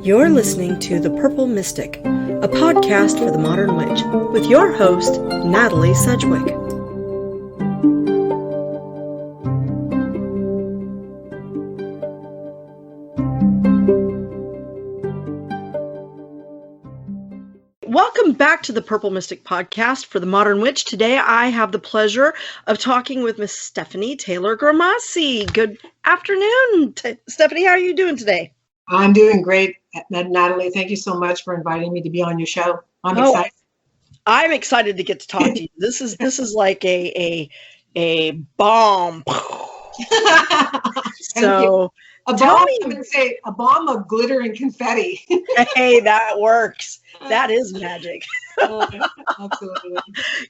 You're listening to The Purple Mystic, a podcast for the modern witch, with your host, Natalie Sedgwick. Welcome back to the Purple Mystic podcast for the modern witch. Today I have the pleasure of talking with Miss Stephanie Taylor Grimassi. Good afternoon, Stephanie. How are you doing today? I'm doing great, Natalie. Thank you so much for inviting me to be on your show. I'm excited. I'm excited to get to talk to you. This is like a bomb. So a bomb. I'm going to say a bomb of glitter and confetti. Hey, that works. That is magic. Absolutely.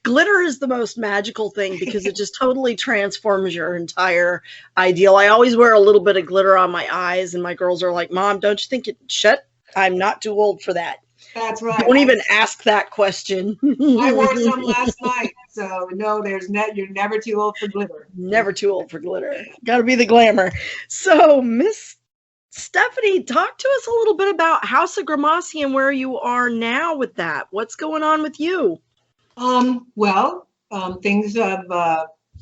Glitter is the most magical thing because it just totally transforms your entire ideal. I always wear a little bit of glitter on my eyes, and my girls are like, "Mom, don't you think it?" Shut. I'm not too old for that. That's right. Don't even ask that question. I wore some last night, so no, you're never too old for glitter. Never too old for glitter. Got to be the glamour. So, Miss Stephanie, talk to us a little bit about House of Grimassi and where you are now with that. What's going on with you? Things have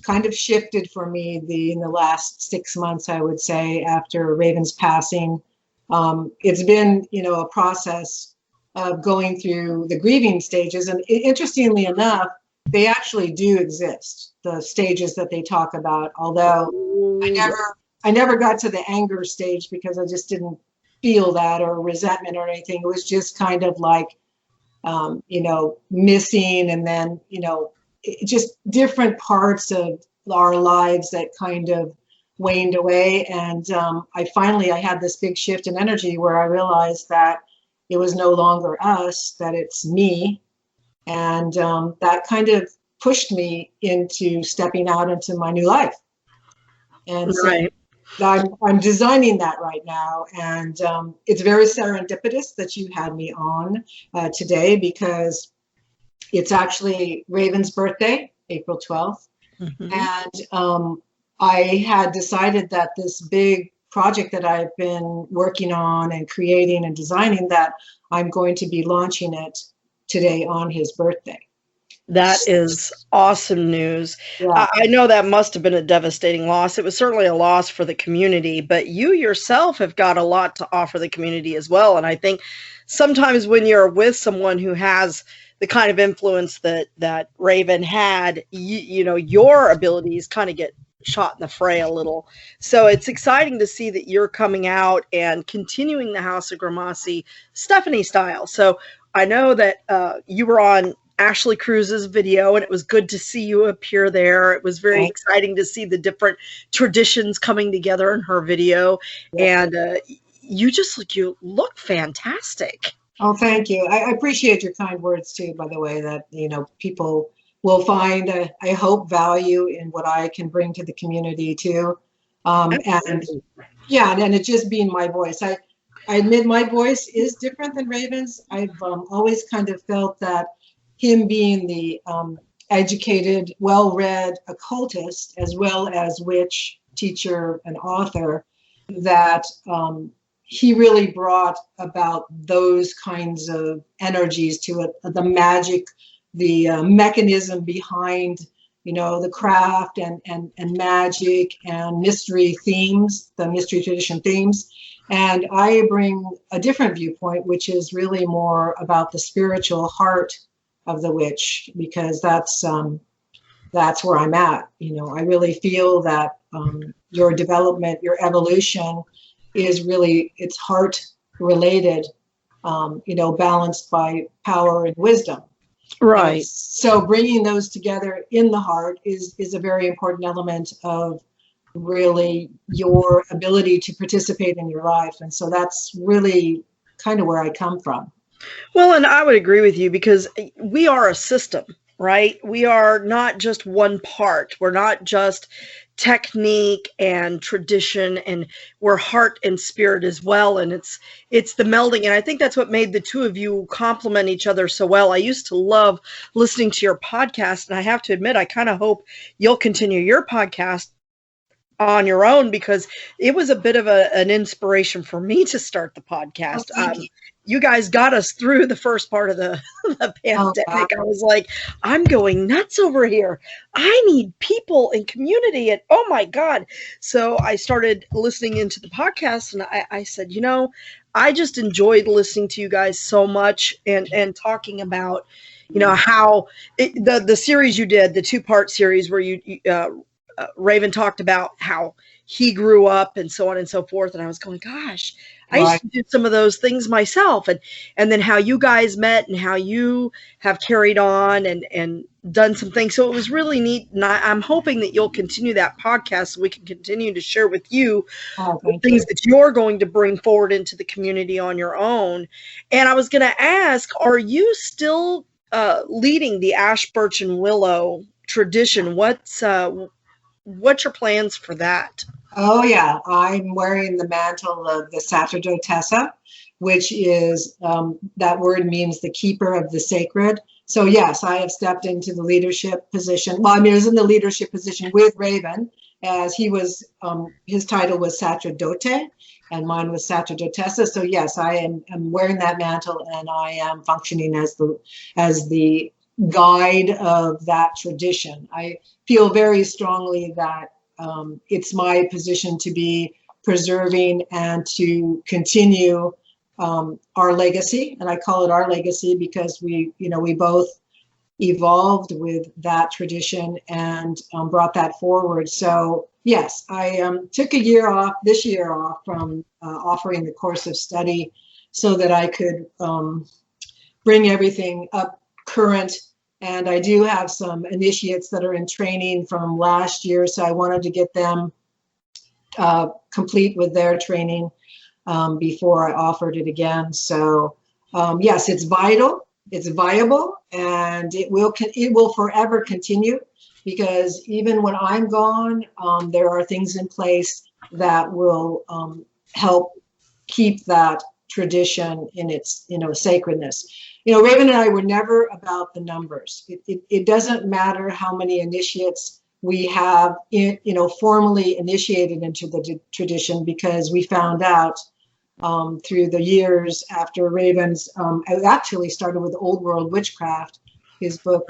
kind of shifted for me in the last 6 months, I would say, after Raven's passing. It's been, a process of going through the grieving stages. And interestingly enough, they actually do exist, the stages that they talk about, although I never got to the anger stage because I just didn't feel that or resentment or anything. It was just kind of like, missing, and then, just different parts of our lives that kind of waned away. And I had this big shift in energy where I realized that it was no longer us, that it's me. And that kind of pushed me into stepping out into my new life. And right. So I'm designing that right now. And it's very serendipitous that you had me on today because it's actually Raven's birthday, April 12th. Mm-hmm. And I had decided that this big project that I've been working on and creating and designing, that I'm going to be launching it today on his birthday. That is awesome news. Yeah. I know that must have been a devastating loss. It was certainly a loss for the community, but you yourself have got a lot to offer the community as well. And I think sometimes when you're with someone who has the kind of influence that Raven had, your abilities kind of get shot in the fray a little. So it's exciting to see that you're coming out and continuing the House of Grimassi Stephanie style. So I know that you were on Ashley Cruz's video, and it was good to see you appear there. It was very exciting to see the different traditions coming together in her video. Yeah. And you look fantastic. Oh, thank you. I appreciate your kind words too, by the way, that, people will find, I hope, value in what I can bring to the community too. And it just being my voice. I admit my voice is different than Raven's. I've always kind of felt that him being the educated, well-read occultist, as well as witch, teacher, and author, that he really brought about those kinds of energies to it, the magic, the mechanism behind, the craft and magic and mystery themes, the mystery tradition themes. And I bring a different viewpoint, which is really more about the spiritual heart of the witch, because that's where I'm at. I really feel that your development, your evolution is really, it's heart related, balanced by power and wisdom. Right. So bringing those together in the heart is a very important element of really your ability to participate in your life. And so that's really kind of where I come from. Well, and I would agree with you because we are a system, right? We are not just one part. We're not just technique and tradition, and we're heart and spirit as well. And it's the melding. And I think that's what made the two of you complement each other so well. I used to love listening to your podcast, and I have to admit, I kind of hope you'll continue your podcast on your own, because it was a bit of an inspiration for me to start the Oh, podcast. thank you. You guys got us through the first part of the, the Oh, wow. pandemic. I was like, I'm going nuts over here. I need people in community. And oh my God. So I started listening into the podcast, and I said, I just enjoyed listening to you guys so much, and talking about, how the series you did, the 2-part series where Raven talked about how he grew up and so on and so forth. And I was going, gosh, I used Right. to do some of those things myself. And then how you guys met and how you have carried on and done some things. So it was really neat. And I'm hoping that you'll continue that podcast so we can continue to share with you Oh, the thank you. things that you're going to bring forward into the community on your own. And I was going to ask, are you still leading the ash, birch, and willow tradition? What's your plans for that? Oh, yeah. I'm wearing the mantle of the sacerdotessa, which is that word means the keeper of the sacred. So, yes, I have stepped into the leadership position. Well, I mean, I was in the leadership position with Raven, as he was, his title was sacerdote, and mine was sacerdotessa. So, yes, I am wearing that mantle, and I am functioning as the guide of that tradition. I feel very strongly that it's my position to be preserving and to continue our legacy. And I call it our legacy because we both evolved with that tradition and brought that forward. So yes, I took this year off from offering the course of study so that I could bring everything up current. And I do have some initiates that are in training from last year, so I wanted to get them complete with their training before I offered it again. So yes, it's vital, it's viable, and it will forever continue, because even when I'm gone, there are things in place that will help keep that tradition in its sacredness. Raven and I were never about the numbers. It doesn't matter how many initiates we have formally initiated into the tradition, because we found out through the years after Raven's I actually started with Old World Witchcraft, his book,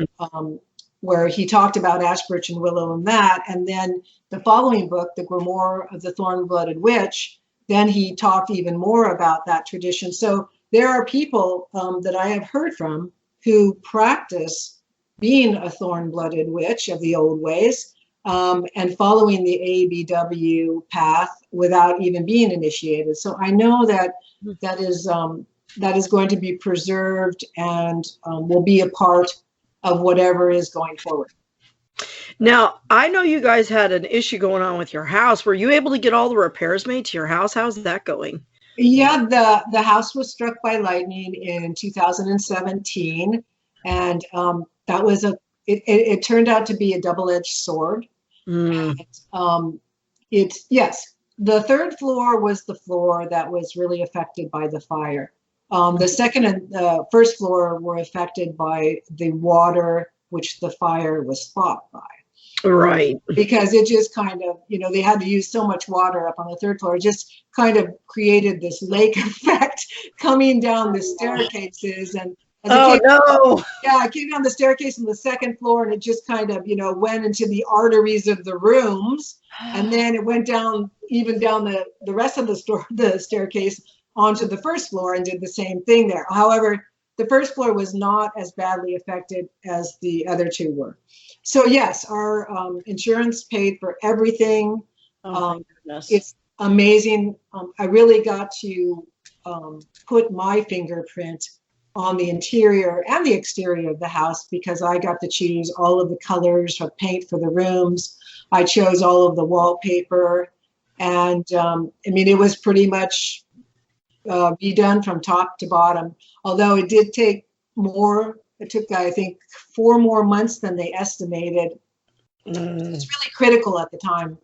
where he talked about ash, birch, and willow and that, and then the following book, The Grimoire of the Thorn-Blooded Witch, then he talked even more about that tradition. So there are people that I have heard from who practice being a thorn-blooded witch of the old ways, and following the ABW path without even being initiated. So I know that is going to be preserved and will be a part of whatever is going forward. Now, I know you guys had an issue going on with your house. Were you able to get all the repairs made to your house? How's that going? Yeah, the house was struck by lightning in 2017, and that was it turned out to be a double-edged sword. Mm. And, yes, the third floor was the floor that was really affected by the fire. The second and the first floor were affected by the water, which the fire was fought by. Right. Because it just kind of, they had to use so much water up on the third floor. It just kind of created this lake effect coming down the staircases. And as I came down the staircase on the second floor, and it just kind of, went into the arteries of the rooms. And then it went down, even down the rest of the staircase onto the first floor, and did the same thing there. However, the first floor was not as badly affected as the other two were. So yes, our insurance paid for everything. Oh, my goodness. It's amazing. I really got to put my fingerprint on the interior and the exterior of the house, because I got to choose all of the colors of paint for the rooms. I chose all of the wallpaper, and it was pretty much be done from top to bottom. Although it did take more. It took, I think, 4 more months than they estimated. It's really critical at the time.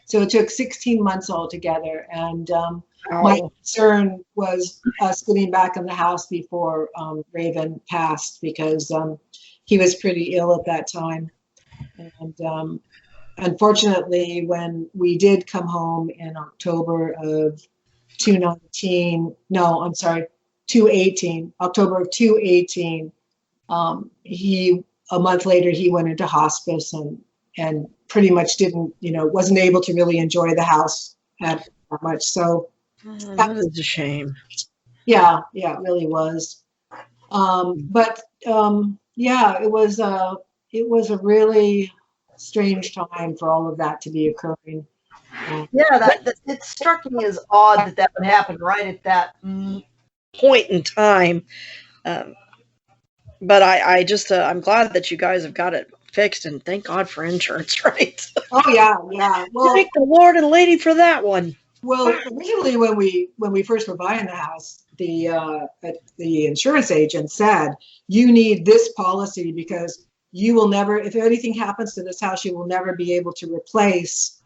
So it took 16 months altogether. And my concern was us getting back in the house before Raven passed, because he was pretty ill at that time. And unfortunately, when we did come home in October of 2019, no, I'm sorry, 2018, October of 2018, a month later, he went into hospice and pretty much didn't, wasn't able to really enjoy the house that much. So that is a shame. Yeah, it really was. But yeah, it was a really strange time for all of that to be occurring. Yeah, that it struck me as odd that that would happen right at that point in time. Um, but I just I'm glad that you guys have got it fixed, and thank God for insurance, right? Oh yeah, yeah. Well, Thank the Lord and Lady for that one. well, originally when we first were buying the house, the insurance agent said you need this policy because you will never, if anything happens to this house, you will never be able to replace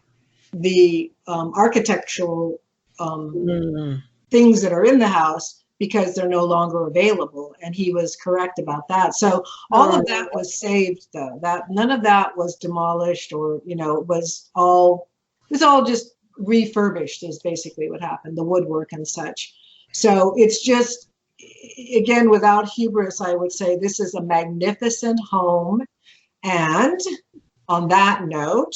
the architectural things that are in the house because they're no longer available. And he was correct about that. So all of that was saved, though. That none of that was demolished, or it was all just refurbished is basically what happened, the woodwork and such. So it's just, again, without hubris, I would say this is a magnificent home. And on that note,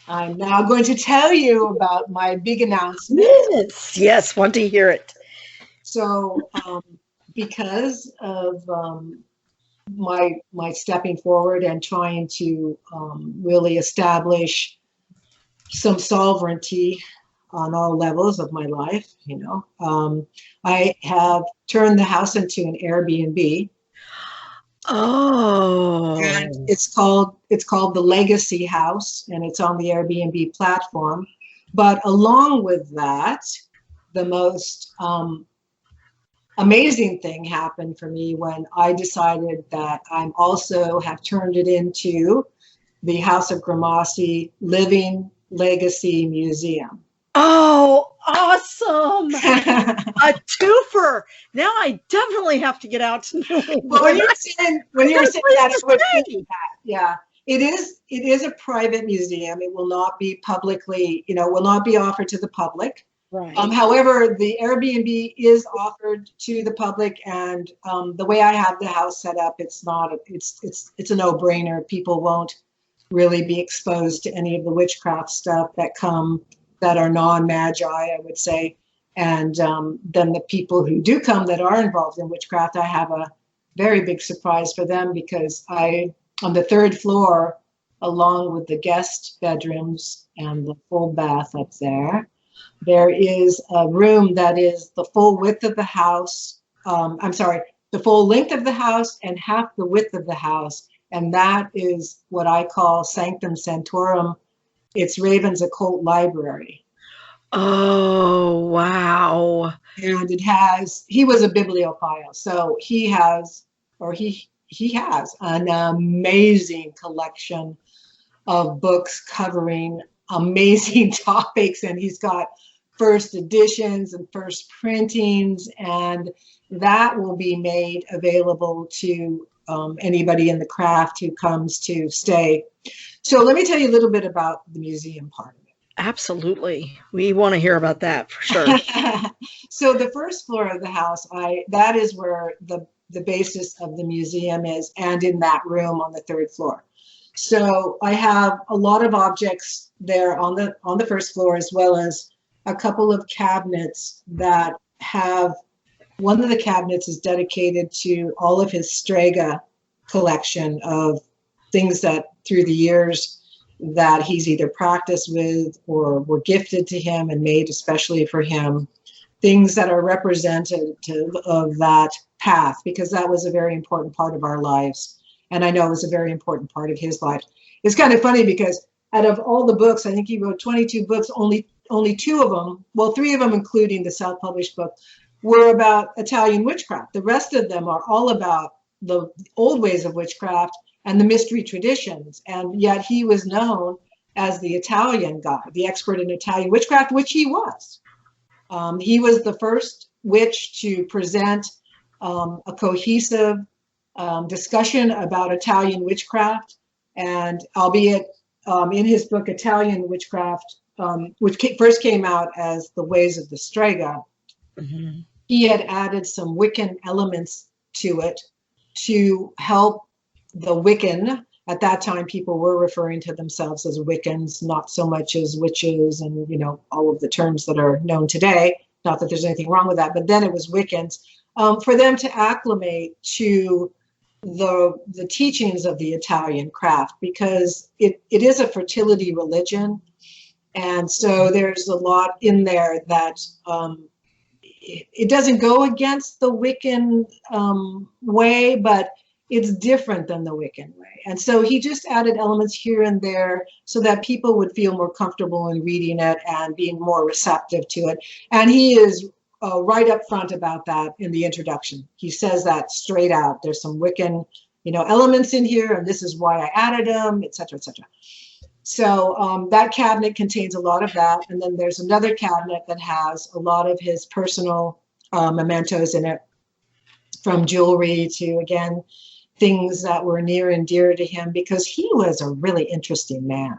I'm now going to tell you about my big announcement. Yes, want to hear it. So because of my stepping forward and trying to really establish some sovereignty on all levels of my life, I have turned the house into an Airbnb. Oh. And it's called the Legacy House, and it's on the Airbnb platform. But along with that, the most amazing thing happened for me when I decided that I'm also have turned it into the House of Grimassi Living Legacy Museum. Oh, awesome! A twofer. Now I definitely have to get out to New England. Well, when you were saying that, I was thinking that, yeah. It is a private museum. It will not be publicly, will not be offered to the public. Right. However, the Airbnb is offered to the public, and the way I have the house set up, it's a no-brainer. People won't really be exposed to any of the witchcraft stuff that are non-magi, I would say. And then the people who do come that are involved in witchcraft, I have a very big surprise for them, because on the third floor, along with the guest bedrooms and the full bath up there, there is a room that is the full width of the house. The full length of the house and half the width of the house. And that is what I call Sanctum Sanctorum. It's Raven's occult library. Oh, wow. And he was a bibliophile. So he has an amazing collection of books covering amazing topics. And he's got first editions and first printings, and that will be made available to anybody in the craft who comes to stay. So let me tell you a little bit about the museum part of it. Absolutely. We want to hear about that for sure. So the first floor of the house, that is where the basis of the museum is, and in that room on the third floor. So I have a lot of objects there on the first floor, as well as a couple of cabinets that have, one of the cabinets is dedicated to all of his Strega collection of things that through the years that he's either practiced with or were gifted to him and made especially for him, things that are representative of that path, because that was a very important part of our lives. And I know it was a very important part of his life. It's kind of funny because out of all the books, I think he wrote 22 books, only 2 of them, well, 3 of them, including the self-published book, were about Italian witchcraft. The rest of them are all about the old ways of witchcraft and the mystery traditions. And yet he was known as the Italian guy, the expert in Italian witchcraft, which he was. He was the first witch to present a cohesive discussion about Italian witchcraft. And albeit in his book Italian Witchcraft, which first came out as The Ways of the Strega, he had added some Wiccan elements to it to help the Wiccan. At that time, people were referring to themselves as Wiccans, not so much as witches and, you know, all of the terms that are known today. Not that there's anything wrong with that, but then it was Wiccans, for them to acclimate to the teachings of the Italian craft, because it is a fertility religion. And so there's a lot in there that it doesn't go against the Wiccan way, but it's different than the Wiccan way. And so he just added elements here and there so that people would feel more comfortable in reading it and being more receptive to it. And he is right up front about that in the introduction. He says that straight out. There's some Wiccan, you know, elements in here, and this is why I added them, et cetera, et cetera. So that cabinet contains a lot of that. And then there's another cabinet that has a lot of his personal mementos in it, from jewelry to, again, things that were near and dear to him, because he was a really interesting man.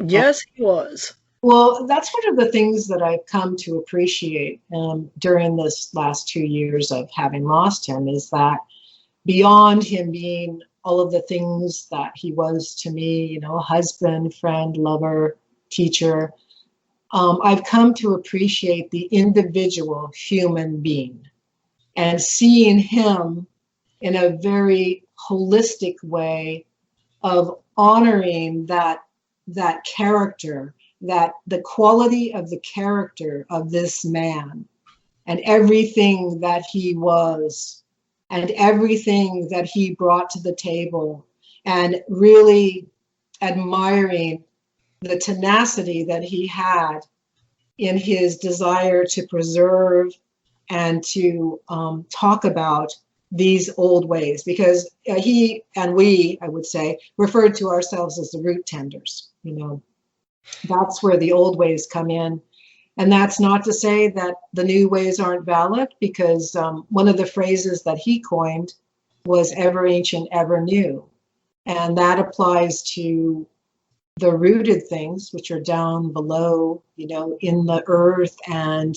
Yes, he was. Well, that's one of the things that I've come to appreciate during this last 2 years of having lost him, is that beyond him being all of the things that he was to me, you know, husband, friend, lover, teacher, I've come to appreciate the individual human being and seeing him in a very holistic way of honoring that character, that the quality of the character of this man and everything that he was and everything that he brought to the table, and really admiring the tenacity that he had in his desire to preserve and to talk about these old ways, because he and we, I would say, referred to ourselves as the root tenders. You know, that's where the old ways come in. And that's not to say that the new ways aren't valid, because one of the phrases that he coined was ever ancient, ever new. And that applies to the rooted things, which are down below, you know, in the earth, and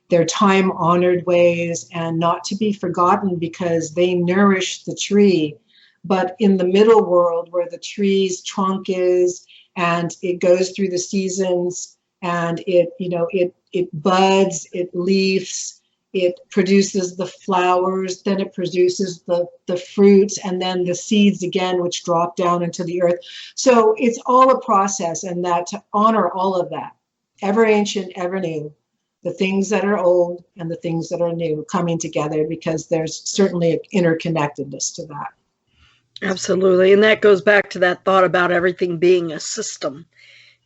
their time-honored ways, and not to be forgotten because they nourish the tree. But in the middle world, where the tree's trunk is, and it goes through the seasons, and it, you know, it buds, it leaves, it produces the flowers, then it produces the fruits, and then the seeds again, which drop down into the earth. So it's all a process, and that to honor all of that, ever ancient, ever new, the things that are old and the things that are new coming together, because there's certainly an interconnectedness to that. Absolutely. And that goes back to that thought about everything being a system.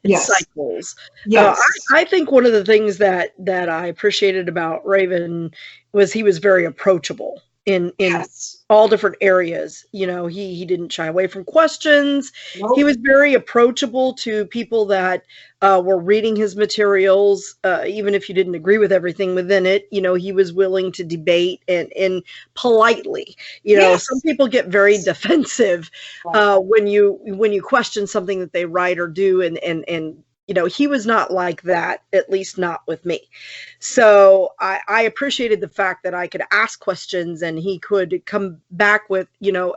Yes. Cycles. Yes. I think one of the things that I appreciated about Raven was he was very approachable in Yes. all different areas. You know, he didn't shy away from questions. Nope. He was very approachable to people that were reading his materials, even if you didn't agree with everything within it. You know, he was willing to debate and politely. You know, Yes. some people get very defensive when you question something that they write or do, and you know, he was not like that, at least not with me. So I appreciated the fact that I could ask questions and he could come back with, you know,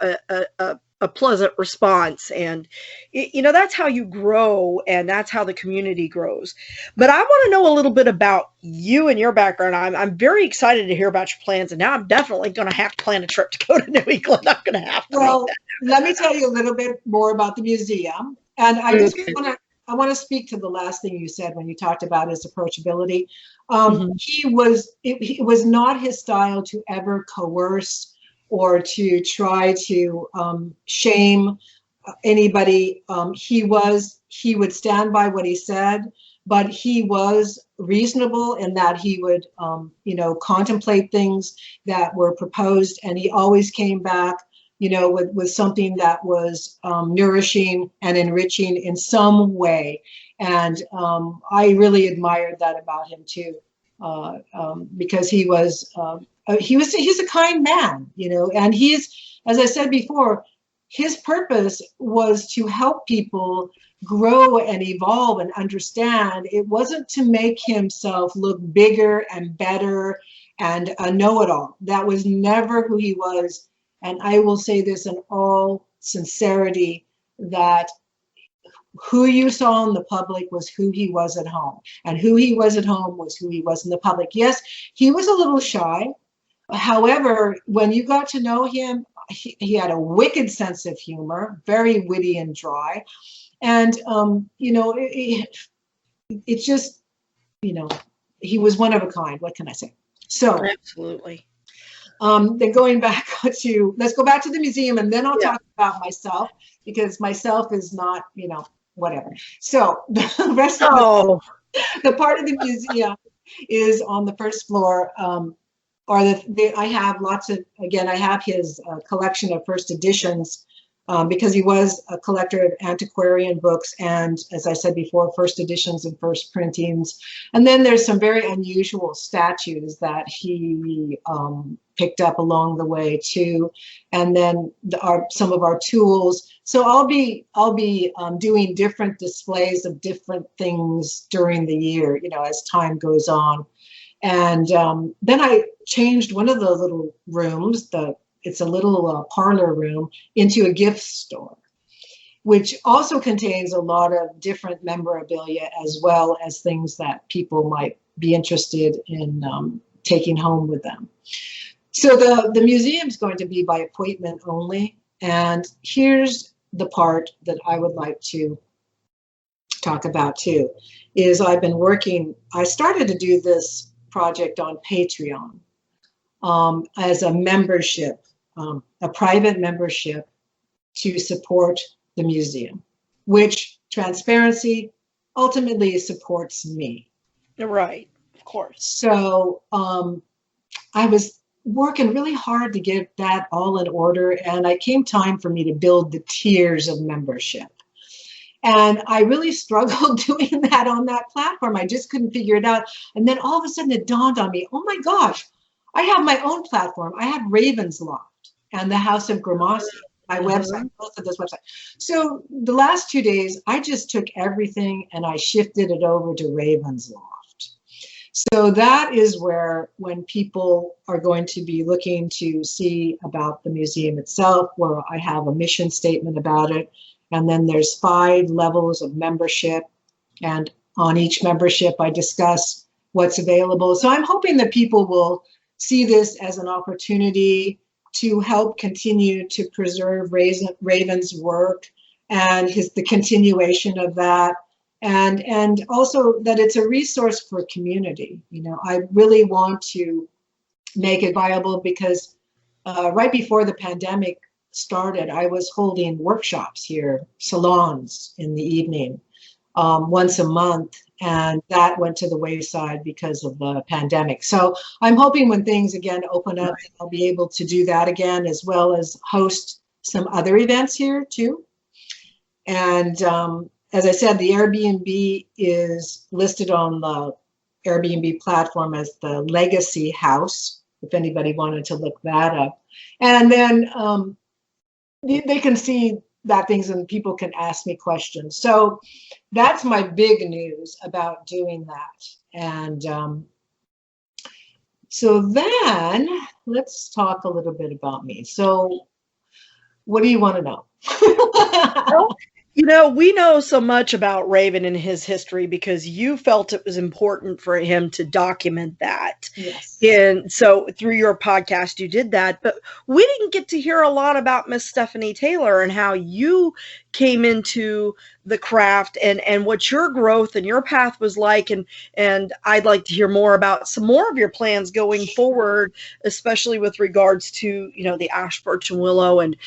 a pleasant response. And, you know, that's how you grow, and that's how the community grows. But I want to know a little bit about you and your background. I'm very excited to hear about your plans. And now I'm definitely going to have to plan a trip to go to New England. I'm going to have to. Well, let me tell you a little bit more about the museum. And I just want to speak to the last thing you said when you talked about his approachability. It was not his style to ever coerce or to try to shame anybody. He would stand by what he said, but he was reasonable in that he would, you know, contemplate things that were proposed, and he always came back, you know, with something that was nourishing and enriching in some way. And I really admired that about him too, because he's a kind man, you know, and he's, as I said before, his purpose was to help people grow and evolve and understand. It wasn't to make himself look bigger and better and a know-it-all. That was never who he was. And I will say this in all sincerity, that who you saw in the public was who he was at home, and who he was at home was who he was in the public. Yes, he was a little shy. However, when you got to know him, he had a wicked sense of humor, very witty and dry. And, it's just, he was one of a kind. What can I say? So absolutely. Then going back to, let's go back to the museum, and then I'll talk about myself, because myself is not, whatever. So the rest of the part of the museum is on the first floor. I have lots of, again, I have his collection of first editions, because he was a collector of antiquarian books and, as I said before, first editions and first printings. And then there's some very unusual statues that he picked up along the way too. And then some of our tools. So I'll be doing different displays of different things during the year, as time goes on. And then I changed one of the little rooms, it's a little parlor room, into a gift store, which also contains a lot of different memorabilia, as well as things that people might be interested in taking home with them. So the museum is going to be by appointment only. And here's the part that I would like to talk about too, is I started to do this project on Patreon as a membership, a private membership to support the museum, which, transparency, ultimately supports me. Right, of course. So I was working really hard to get that all in order, and it came time for me to build the tiers of membership. And I really struggled doing that on that platform. I just couldn't figure it out. And then all of a sudden it dawned on me, oh my gosh, I have my own platform. I have Raven's Loft and the House of Grimassi, my website, both of those websites. So the last 2 days, I just took everything and I shifted it over to Raven's Loft. So that is where, when people are going to be looking to see about the museum itself, where I have a mission statement about it. And then there's 5 levels of membership. And on each membership, I discuss what's available. So I'm hoping that people will see this as an opportunity to help continue to preserve Raven's work and the continuation of that. And also that it's a resource for community. I really want to make it viable, because right before the pandemic started, I was holding workshops here, salons in the evening, once a month, and that went to the wayside because of the pandemic. So I'm hoping when things again open up, I'll be able to do that again, as well as host some other events here too. And as I said, the Airbnb is listed on the Airbnb platform as the Legacy House, if anybody wanted to look that up. And then they can see that things, and people can ask me questions. So that's my big news about doing that. And so then let's talk a little bit about me. So what do you want to know? We know so much about Raven and his history because you felt it was important for him to document that. Yes. And so through your podcast, you did that. But we didn't get to hear a lot about Miss Stephanie Taylor and how you came into the craft and what your growth and your path was like. And I'd like to hear more about some more of your plans going forward, especially with regards to, the ash, birch, and willow and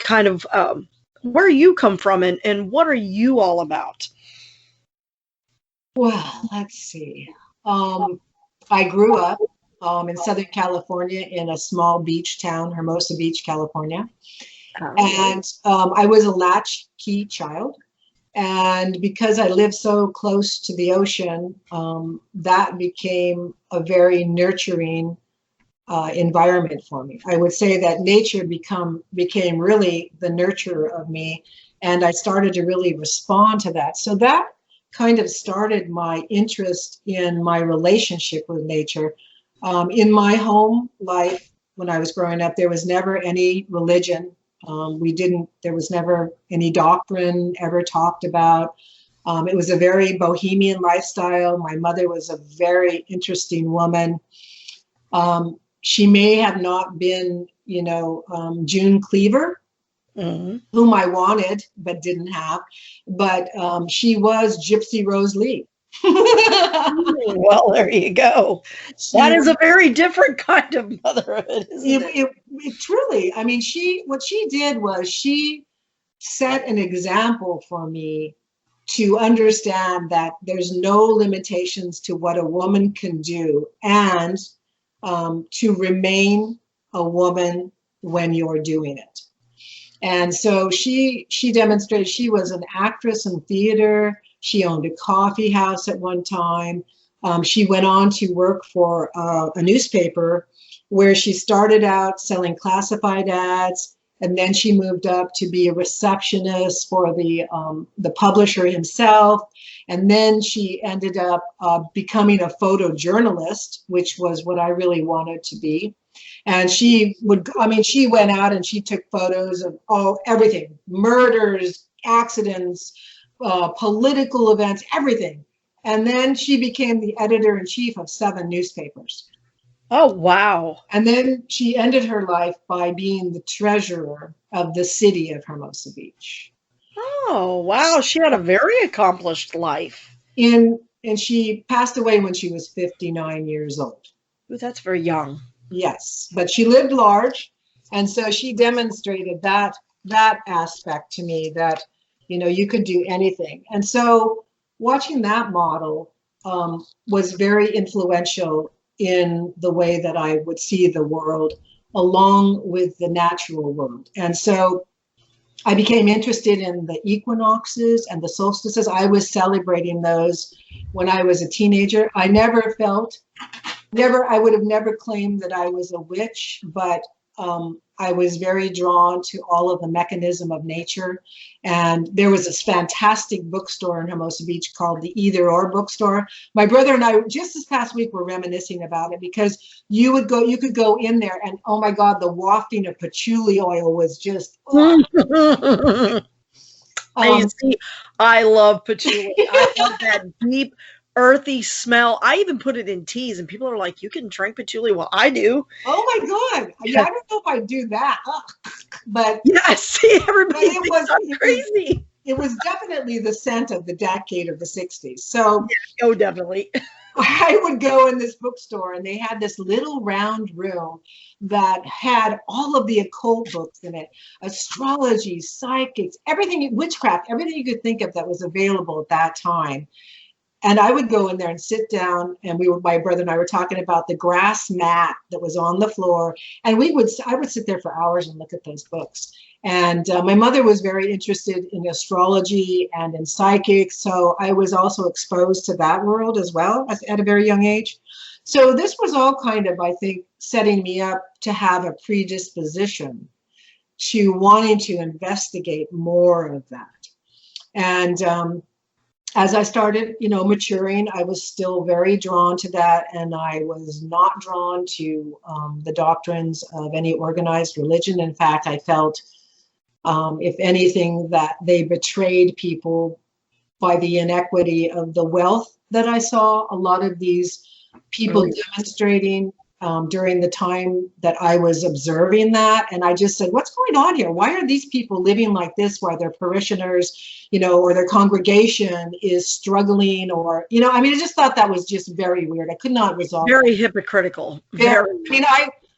kind of where you come from and what are you all about? Well, let's see. I grew up in Southern California in a small beach town, Hermosa Beach, California. And I was a latchkey child. And because I lived so close to the ocean, that became a very nurturing environment for me. I would say that nature became really the nurturer of me, and I started to really respond to that. So that kind of started my interest in my relationship with nature. In my home life, when I was growing up, there was never any religion. There was never any doctrine ever talked about. It was a very bohemian lifestyle. My mother was a very interesting woman. She may have not been, June Cleaver, whom I wanted but didn't have, but she was Gypsy Rose Lee. Well, there you go. That is a very different kind of motherhood, isn't it? It truly, I mean, what she did was she set an example for me to understand that there's no limitations to what a woman can do, and to remain a woman when you're doing it. And so she demonstrated. She was an actress in theater. She owned a coffee house at one time. She went on to work for a newspaper where she started out selling classified ads, and then she moved up to be a receptionist for the publisher himself. And then she ended up becoming a photojournalist, which was what I really wanted to be. And she went out and she took photos of everything, murders, accidents, political events, everything. And then she became the editor-in-chief of 7 newspapers. Oh, wow. And then she ended her life by being the treasurer of the city of Hermosa Beach. Oh, wow. She had a very accomplished life. And she passed away when she was 59 years old. Ooh, that's very young. Yes, but she lived large. And so she demonstrated that aspect to me, that, you could do anything. And so watching that model was very influential in the way that I would see the world, along with the natural world. And so I became interested in the equinoxes and the solstices. I was celebrating those when I was a teenager. I would have never claimed that I was a witch, but I was very drawn to all of the mechanism of nature. And there was this fantastic bookstore in Hermosa Beach called the Either Or Bookstore. My brother and I, just this past week, were reminiscing about it, because you could go in there and, oh my God, the wafting of patchouli oil was just, I love patchouli. I love that deep, earthy smell. I even put it in teas, and people are like, "You can drink patchouli." Well, I do. Oh my God! Yeah, I don't know if I do that, but yeah, see, everybody thinks I'm crazy. It was definitely the scent of the decade of the '60s. So, yeah, oh, definitely. I would go in this bookstore, and they had this little round room that had all of the occult books in it, astrology, psychics, everything, witchcraft, everything you could think of that was available at that time. And I would go in there and sit down, and my brother and I were talking about the grass mat that was on the floor. And I would sit there for hours and look at those books. And my mother was very interested in astrology and in psychics. So I was also exposed to that world as well at a very young age. So this was all kind of, I think, setting me up to have a predisposition to wanting to investigate more of that. And as I started, maturing, I was still very drawn to that, and I was not drawn to the doctrines of any organized religion. In fact, I felt, if anything, that they betrayed people by the inequity of the wealth that I saw. A lot of these people demonstrating during the time that I was observing that. And I just said, what's going on here? Why are these people living like this while their parishioners, or their congregation is struggling, or, I just thought that was just very weird. I could not resolve Very hypocritical.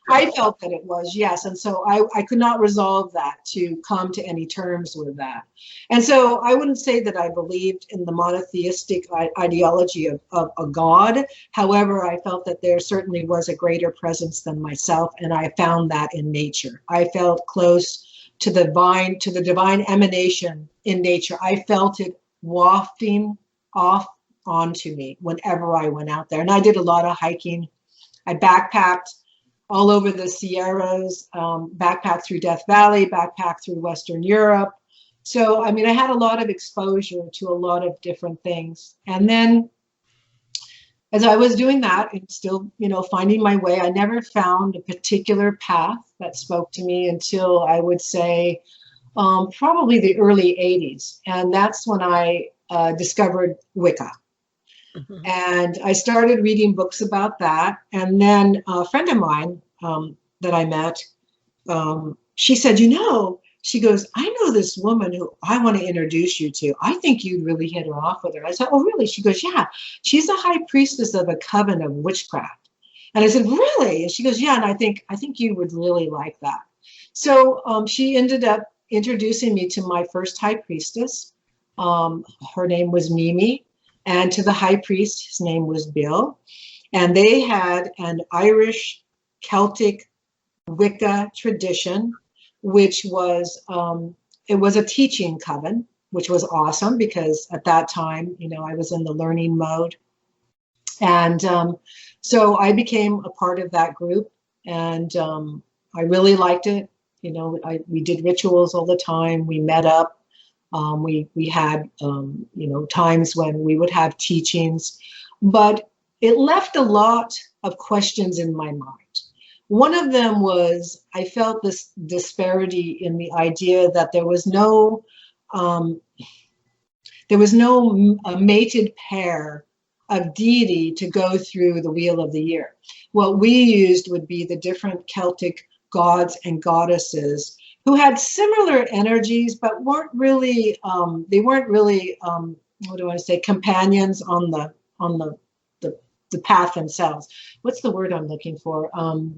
I felt that it was, yes. And so I could not resolve that, to come to any terms with that. And so I wouldn't say that I believed in the monotheistic ideology of a God. However, I felt that there certainly was a greater presence than myself. And I found that in nature. I felt close to the divine emanation in nature. I felt it wafting off onto me whenever I went out there. And I did a lot of hiking. I backpacked. all over the Sierras, backpacked through Death Valley, backpacked through Western Europe. So, I mean, I had a lot of exposure to a lot of different things. And then as I was doing that and still, finding my way, I never found a particular path that spoke to me until I would say probably the early 80s. And that's when I discovered Wicca. Mhm. And I started reading books about that. And then a friend of mine that I met, she said, she goes, I know this woman who I want to introduce you to. I think you'd really hit her off with her. I said, oh, really? She goes, yeah, she's the high priestess of a coven of witchcraft. And I said, really? And she goes, yeah, and I think you would really like that. So she ended up introducing me to my first high priestess. Her name was Mimi. And to the high priest, his name was Bill. And they had an Irish Celtic Wicca tradition, which was, it was a teaching coven, which was awesome because at that time, I was in the learning mode. And so I became a part of that group, and I really liked it. We did rituals all the time. We met up. We had times when we would have teachings, but it left a lot of questions in my mind. One of them was I felt this disparity in the idea that there was no mated pair of deity to go through the wheel of the year. What we used would be the different Celtic gods and goddesses who had similar energies, but weren't really, what do I want to say, companions on the path themselves. What's the word I'm looking for?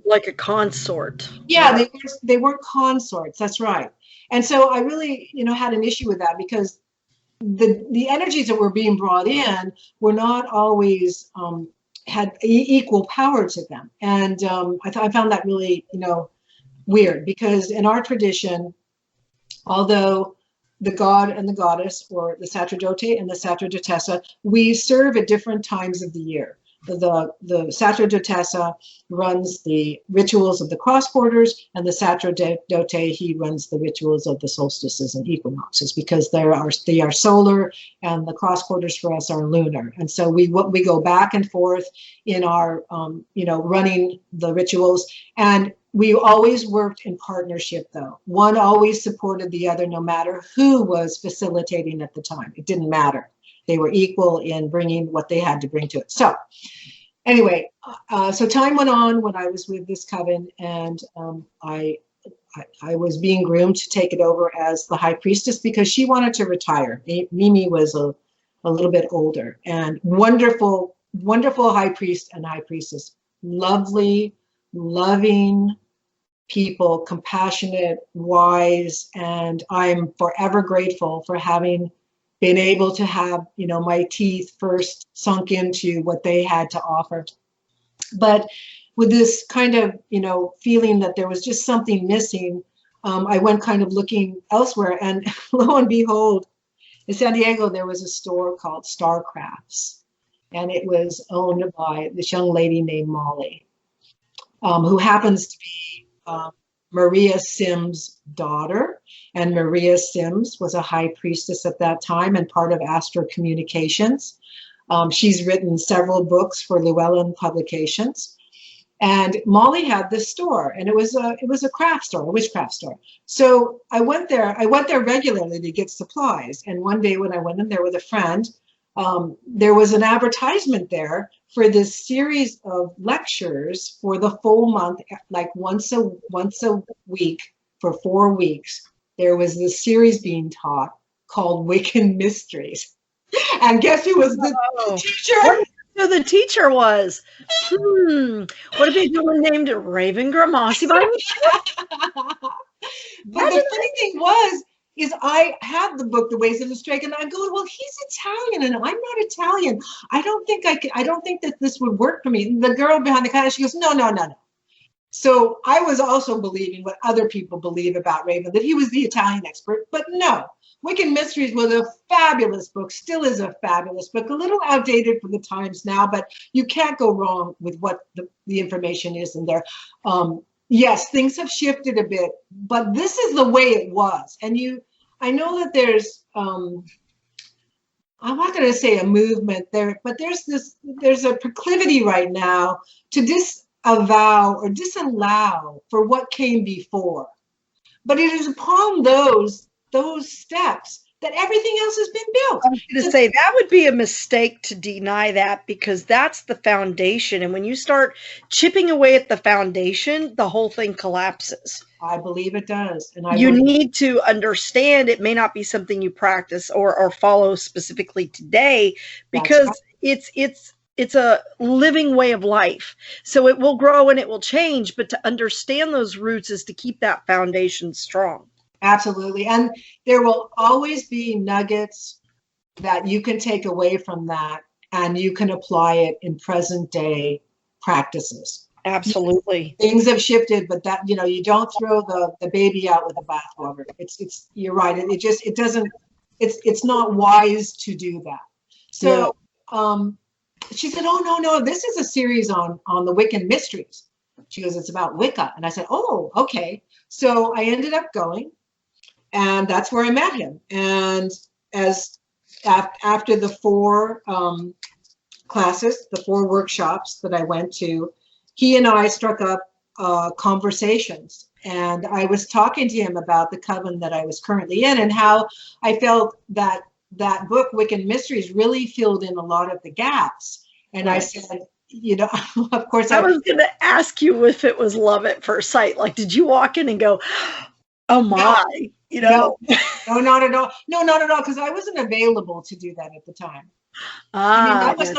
Like a consort. Yeah, they weren't consorts. That's right. And so I really, had an issue with that because the energies that were being brought in were not always had equal power to them, and I found that really, weird, because in our tradition, although the god and the goddess, or the sacerdote and the sacerdotessa, we serve at different times of the year. The sacerdotessa runs the rituals of the cross quarters, and the sacerdote, he runs the rituals of the solstices and equinoxes, because they are solar, and the cross quarters for us are lunar. And so we go back and forth in our running the rituals, and we always worked in partnership, though. One always supported the other, no matter who was facilitating at the time. It didn't matter. They were equal in bringing what they had to bring to it. So anyway, so time went on when I was with this coven, and I was being groomed to take it over as the high priestess because she wanted to retire. Mimi was a little bit older, and wonderful, wonderful high priest and high priestess. Lovely, loving people, compassionate, wise, and I'm forever grateful for having been able to have, my teeth first sunk into what they had to offer. But with this kind of, feeling that there was just something missing, I went kind of looking elsewhere, and lo and behold, in San Diego, there was a store called Star Crafts, and it was owned by this young lady named Molly, who happens to be Maria Sims' daughter. And Maria Sims was a high priestess at that time and part of Astro Communications. She's written several books for Llewellyn Publications. And Molly had this store, and it was a craft store, a witchcraft store. So I went there regularly to get supplies. And one day when I went in there with a friend, there was an advertisement there for this series of lectures for the full month, like once a week for 4 weeks. There was this series being taught called Wiccan Mysteries. And guess who was the teacher? Who the teacher was? Would it be someone named Raven Grimassi by me? But the funny thing is I had the book, The Ways of the Strake, and I go, well, he's Italian and I'm not Italian. I don't think that this would work for me. And the girl behind the counter, she goes, no. So I was also believing what other people believe about Raven, that he was the Italian expert, but no. Wicked Mysteries was a fabulous book, still is a fabulous book, a little outdated for the times now, but you can't go wrong with what the information is in there. Yes, things have shifted a bit, but this is the way it was. And I know that there's, I'm not going to say a movement there, but there's a proclivity right now to disavow or disallow for what came before. But it is upon those steps that everything else has been built. I was going to say that would be a mistake to deny that, because that's the foundation. And when you start chipping away at the foundation, the whole thing collapses. I believe it does. And you need to understand it may not be something you practice or follow specifically today, because right. It's a living way of life. So it will grow and it will change, but to understand those roots is to keep that foundation strong. Absolutely. And there will always be nuggets that you can take away from that, and you can apply it in present day practices. Absolutely. Things have shifted, but that, you don't throw the baby out with the bathwater. You're right. It's not wise to do that. So, she said, "Oh, no, this is a series on the Wiccan mysteries." She goes, "It's about Wicca." And I said, "Oh, okay." So I ended up going, and that's where I met him. And after the 4 classes, the 4 workshops that I went to, he and I struck up conversations. And I was talking to him about the coven that I was currently in, and how I felt that book, Wiccan Mysteries, really filled in a lot of the gaps. And I said, of course, I was going to ask you if it was love at first sight. Like, did you walk in and go, "Oh my," No, not at all. No, not at all. Because I wasn't available to do that at the time. That was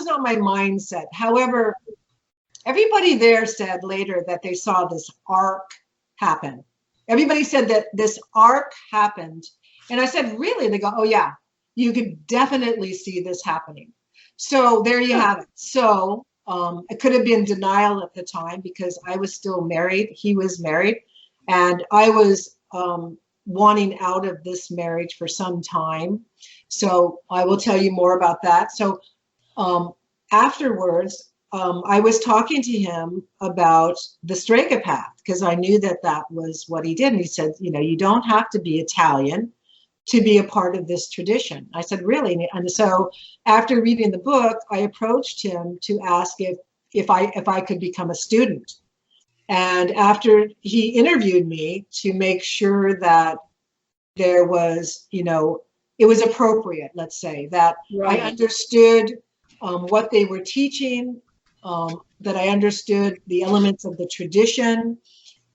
not my mindset. However, everybody there said later that they saw this arc happen. Everybody said that this arc happened. And I said, "Really?" They go, "Oh yeah, you could definitely see this happening." So there you have it. So it could have been denial at the time, because I was still married. He was married. And I was wanting out of this marriage for some time. So I will tell you more about that. So afterwards, I was talking to him about the Strega path, because I knew that was what he did. And he said, "You don't have to be Italian to be a part of this tradition." I said, "Really?" And so after reading the book, I approached him to ask if I could become a student. And after he interviewed me to make sure that there was, it was appropriate, let's say, that right. I understood what they were teaching, that I understood the elements of the tradition,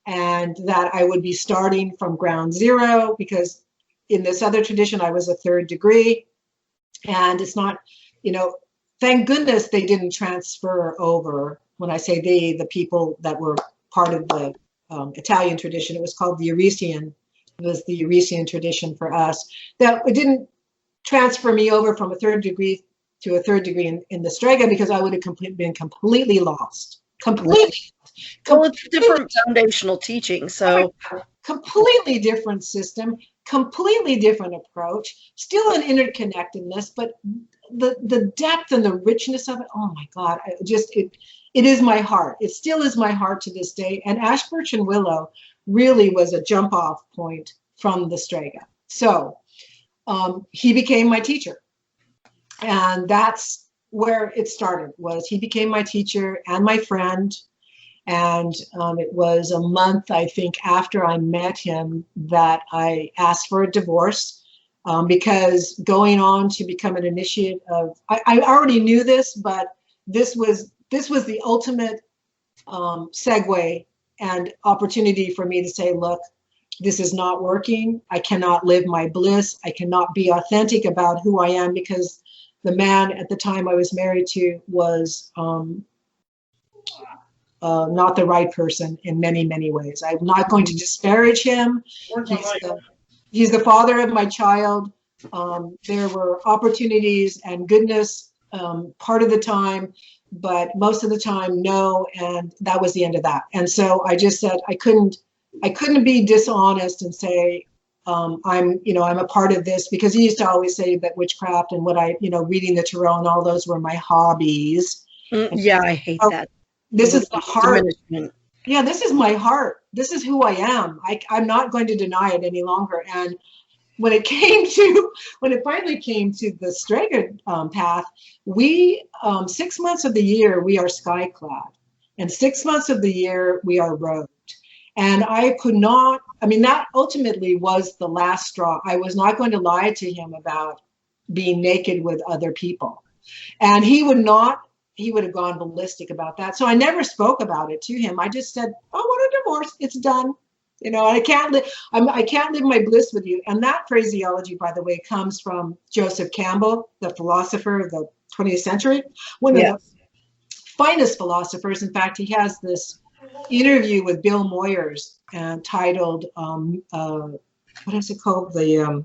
and that I would be starting from ground zero, because in this other tradition, I was a 3rd degree. And it's not, thank goodness they didn't transfer over. When I say they, the people that were part of the Italian tradition, it was called the Eurasian. It was the Eurasian tradition for us. That it didn't transfer me over from a 3rd degree to a 3rd degree in the Strega, because I would have been completely lost. Well, it's a different foundational teaching. So completely different system, completely different approach, still an interconnectedness, but the depth and the richness of it, oh my God, it is my heart. It still is my heart to this day. And Ash, Birch, and Willow really was a jump off point from the Strega. So he became my teacher. And that's where it started, was he became my teacher and my friend. And it was a month, I think, after I met him that I asked for a divorce, because going on to become an initiate of, I already knew this, but this was the ultimate segue and opportunity for me to say, look, this is not working. I cannot live my bliss. I cannot be authentic about who I am, because the man at the time I was married to was not the right person in many, many ways. I'm not going to disparage him. He's the father of my child. There were opportunities and goodness part of the time, but most of the time, no. And that was the end of that. And so I just said I couldn't be dishonest and say I'm a part of this, because he used to always say that witchcraft and what reading the tarot and all those were my hobbies. Yeah, I hate that. This is the heart. Diminishment. Yeah, this is my heart. This is who I am. I'm not going to deny it any longer. And when it finally came to the Strega path, we 6 months of the year we are sky clad, and 6 months of the year we are robed. And I could not. I mean, that ultimately was the last straw. I was not going to lie to him about being naked with other people, and he would not. He would have gone ballistic about that. So I never spoke about it to him. I just said, "Oh, what a divorce! It's done." I can't live. I can't live my bliss with you. And that phraseology, by the way, comes from Joseph Campbell, the philosopher of the 20th century, one of the finest philosophers. In fact, he has this interview with Bill Moyers titled, what is it called? The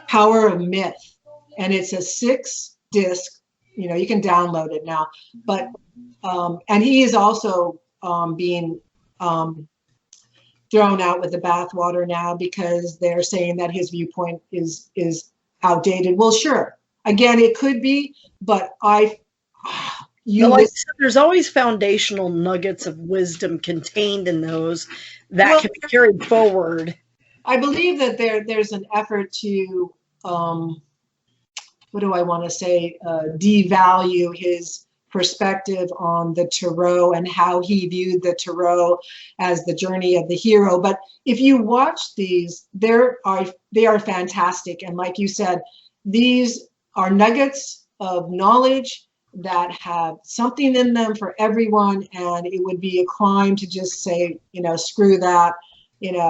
Power of Myth. And it's a 6-disc, you can download it now. But, and he is also being thrown out with the bathwater now because they're saying that his viewpoint is outdated. Well, sure. Again, it could be, but there's always foundational nuggets of wisdom contained in those that can be carried forward. I believe that there's an effort to, what do I want to say, devalue his perspective on the tarot and how he viewed the tarot as the journey of the hero. But if you watch these, they are fantastic. And like you said, these are nuggets of knowledge that have something in them for everyone. And it would be a crime to just say, screw that. Every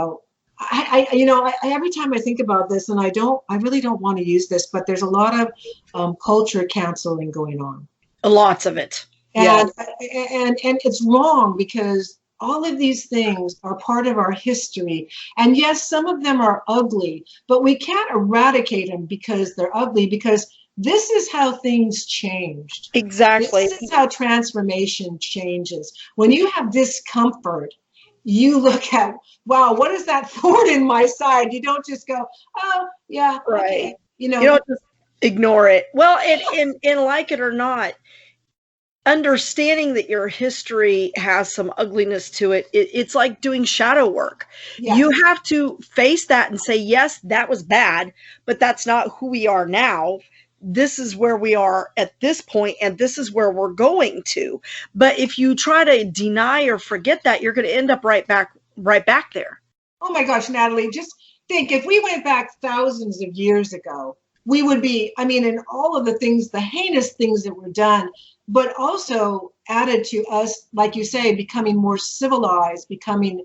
time I think about this, and I really don't want to use this, but there's a lot of culture canceling going on. Lots of it. And it's wrong, because all of these things are part of our history. And yes, some of them are ugly, but we can't eradicate them because they're ugly, because this is how things changed. Exactly. This is how transformation changes. When you have discomfort, you look at, wow, what is that thorn in my side? You don't just go, oh, yeah, right. Okay. You don't just ignore it. Well, and like it or not, understanding that your history has some ugliness to it, it's like doing shadow work. Yes. You have to face that and say, yes, that was bad, but that's not who we are now. This is where we are at this point, and this is where we're going to. But if you try to deny or forget that, you're going to end up right back there. Oh my gosh, Natalie, just think, if we went back thousands of years ago, we would be, in all of the things, the heinous things that were done, but also added to us, like you say, becoming more civilized, becoming,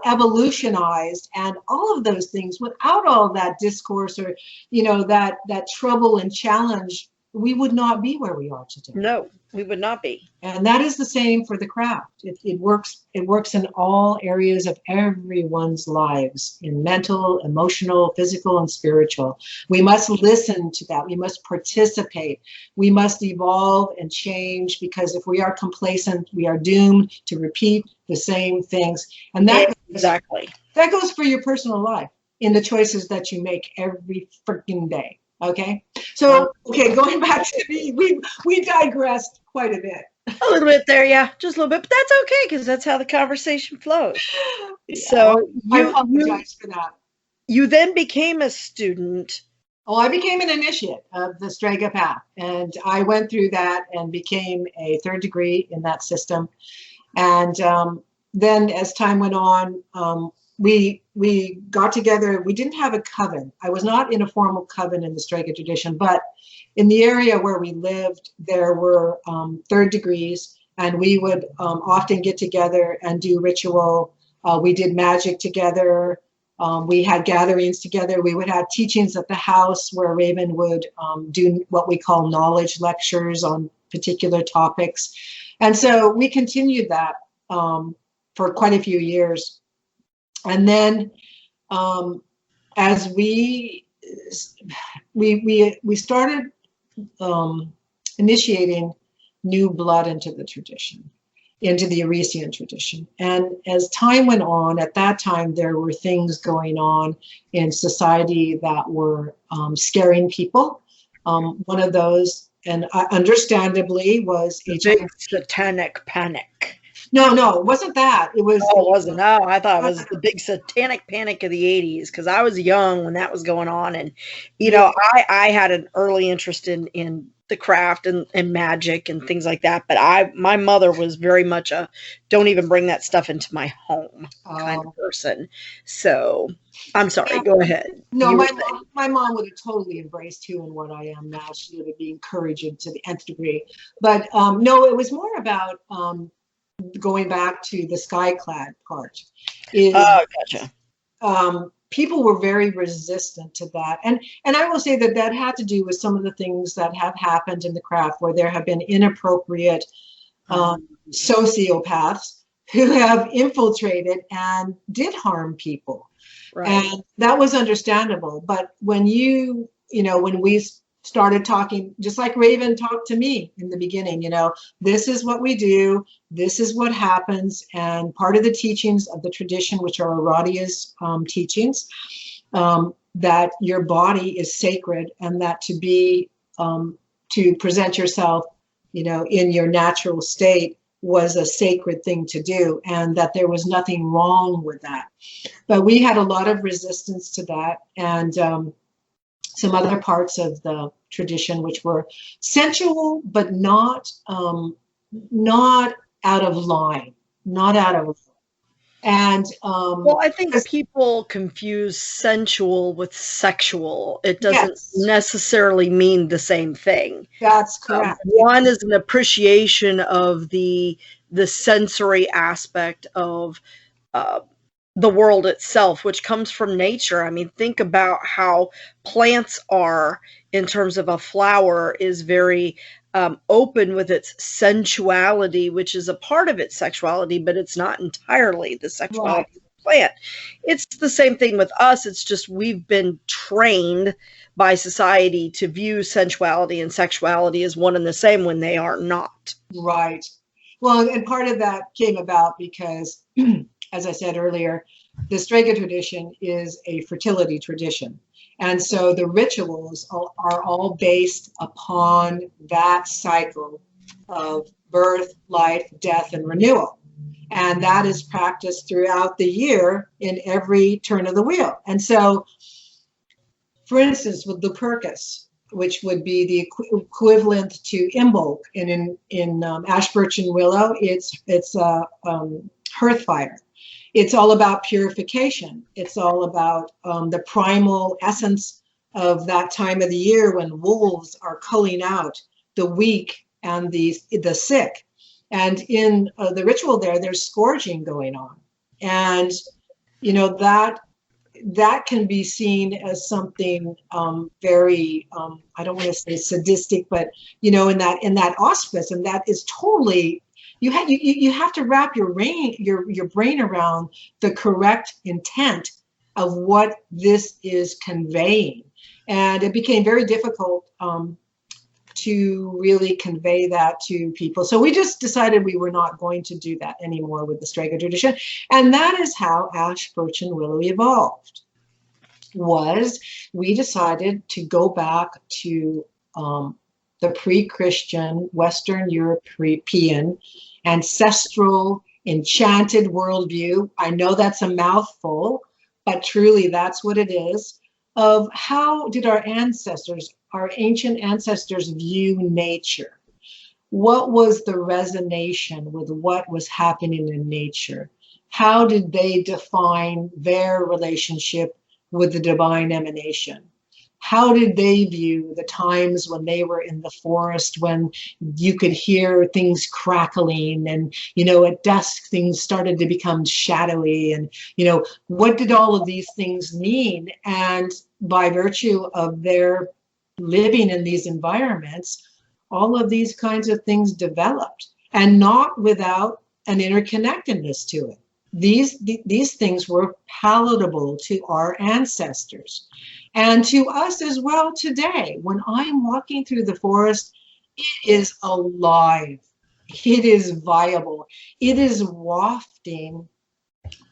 evolutionized, and all of those things. Without all that discourse or, that trouble and challenge, we would not be where we are today. No, we would not be. And that is the same for the craft. It works in all areas of everyone's lives, in mental, emotional, physical, and spiritual. We must listen to that. We must participate. We must evolve and change, because if we are complacent, we are doomed to repeat the same things. And that goes for your personal life, in the choices that you make every freaking day. Okay. So, going back to me, we digressed quite a bit. A little bit there, yeah, just a little bit, but that's okay, because that's how the conversation flows. Yeah, so I apologize for that. You then became a student. Oh, I became an initiate of the Strega path, and I went through that and became a 3rd degree in that system. And then as time went on, we got together. We didn't have a coven. I was not in a formal coven in the Strega tradition, but in the area where we lived, there were 3rd degrees, and we would often get together and do ritual. We did magic together. We had gatherings together. We would have teachings at the house where Raven would do what we call knowledge lectures on particular topics. And so we continued that for quite a few years. And then as we started initiating new blood into the tradition, into the Arisian tradition. And as time went on, at that time, there were things going on in society that were scaring people. One of those, and understandably, was The big satanic panic. No, it wasn't that. It was. Oh, it wasn't. No, I thought it was the big satanic panic of the 80s because I was young when that was going on. And, you know, I had an early interest in the craft and magic and things like that. But my mother was very much a don't even bring that stuff into my home kind of person. So I'm sorry. Go ahead. No, my mom would have totally embraced who and what I am now. She would be encouraging to the nth degree. But no, it was more about going back to the skyclad part. Gotcha. People were very resistant to that. And I will say that had to do with some of the things that have happened in the craft where there have been inappropriate sociopaths who have infiltrated and did harm people. Right. And that was understandable. But when when we started talking, just like Raven talked to me in the beginning, this is what we do, this is what happens. And part of the teachings of the tradition, which are Aradia's teachings, that your body is sacred and that to present yourself, in your natural state was a sacred thing to do, and that there was nothing wrong with that. But we had a lot of resistance to that. And some other parts of the tradition, which were sensual, but not out of line, And well, I think people confuse sensual with sexual. It doesn't necessarily mean the same thing. That's correct. One is an appreciation of the sensory aspect of the world itself, which comes from nature. I mean, think about how plants are in terms of a flower is very open with its sensuality, which is a part of its sexuality, but it's not entirely the sexuality of the plant. It's the same thing with us. It's just we've been trained by society to view sensuality and sexuality as one and the same when they are not. Right. Well, and part of that came about because, as I said earlier, the Strega tradition is a fertility tradition. And so the rituals are all based upon that cycle of birth, life, death, and renewal. And that is practiced throughout the year in every turn of the wheel. And so, for instance, with Lupercus, which would be the equivalent to Imbolc, and in ash, birch, and willow, it's hearth fire. It's all about purification. It's all about the primal essence of that time of the year when wolves are culling out the weak and the sick. And in the ritual there's scourging going on. And, that can be seen as something very, I don't want to say sadistic, but, in that auspice. And that is totally, you have to wrap your brain around the correct intent of what this is conveying. And it became very difficult to really convey that to people. So we just decided we were not going to do that anymore with the Strega tradition. And that is how ash, birch, and willow evolved. We decided to go back to the pre-Christian, Western European, ancestral, enchanted worldview. I know that's a mouthful, but truly that's what it is, of how did our ancient ancestors view nature? What was the resonation with what was happening in nature? How did they define their relationship with the divine emanation? How did they view the times when they were in the forest, when you could hear things crackling and, at dusk things started to become shadowy, and, what did all of these things mean? And by virtue of their living in these environments, all of these kinds of things developed, and not without an interconnectedness to it. These things were palatable to our ancestors. And to us as well today, when I'm walking through the forest, it is alive. It is viable. It is wafting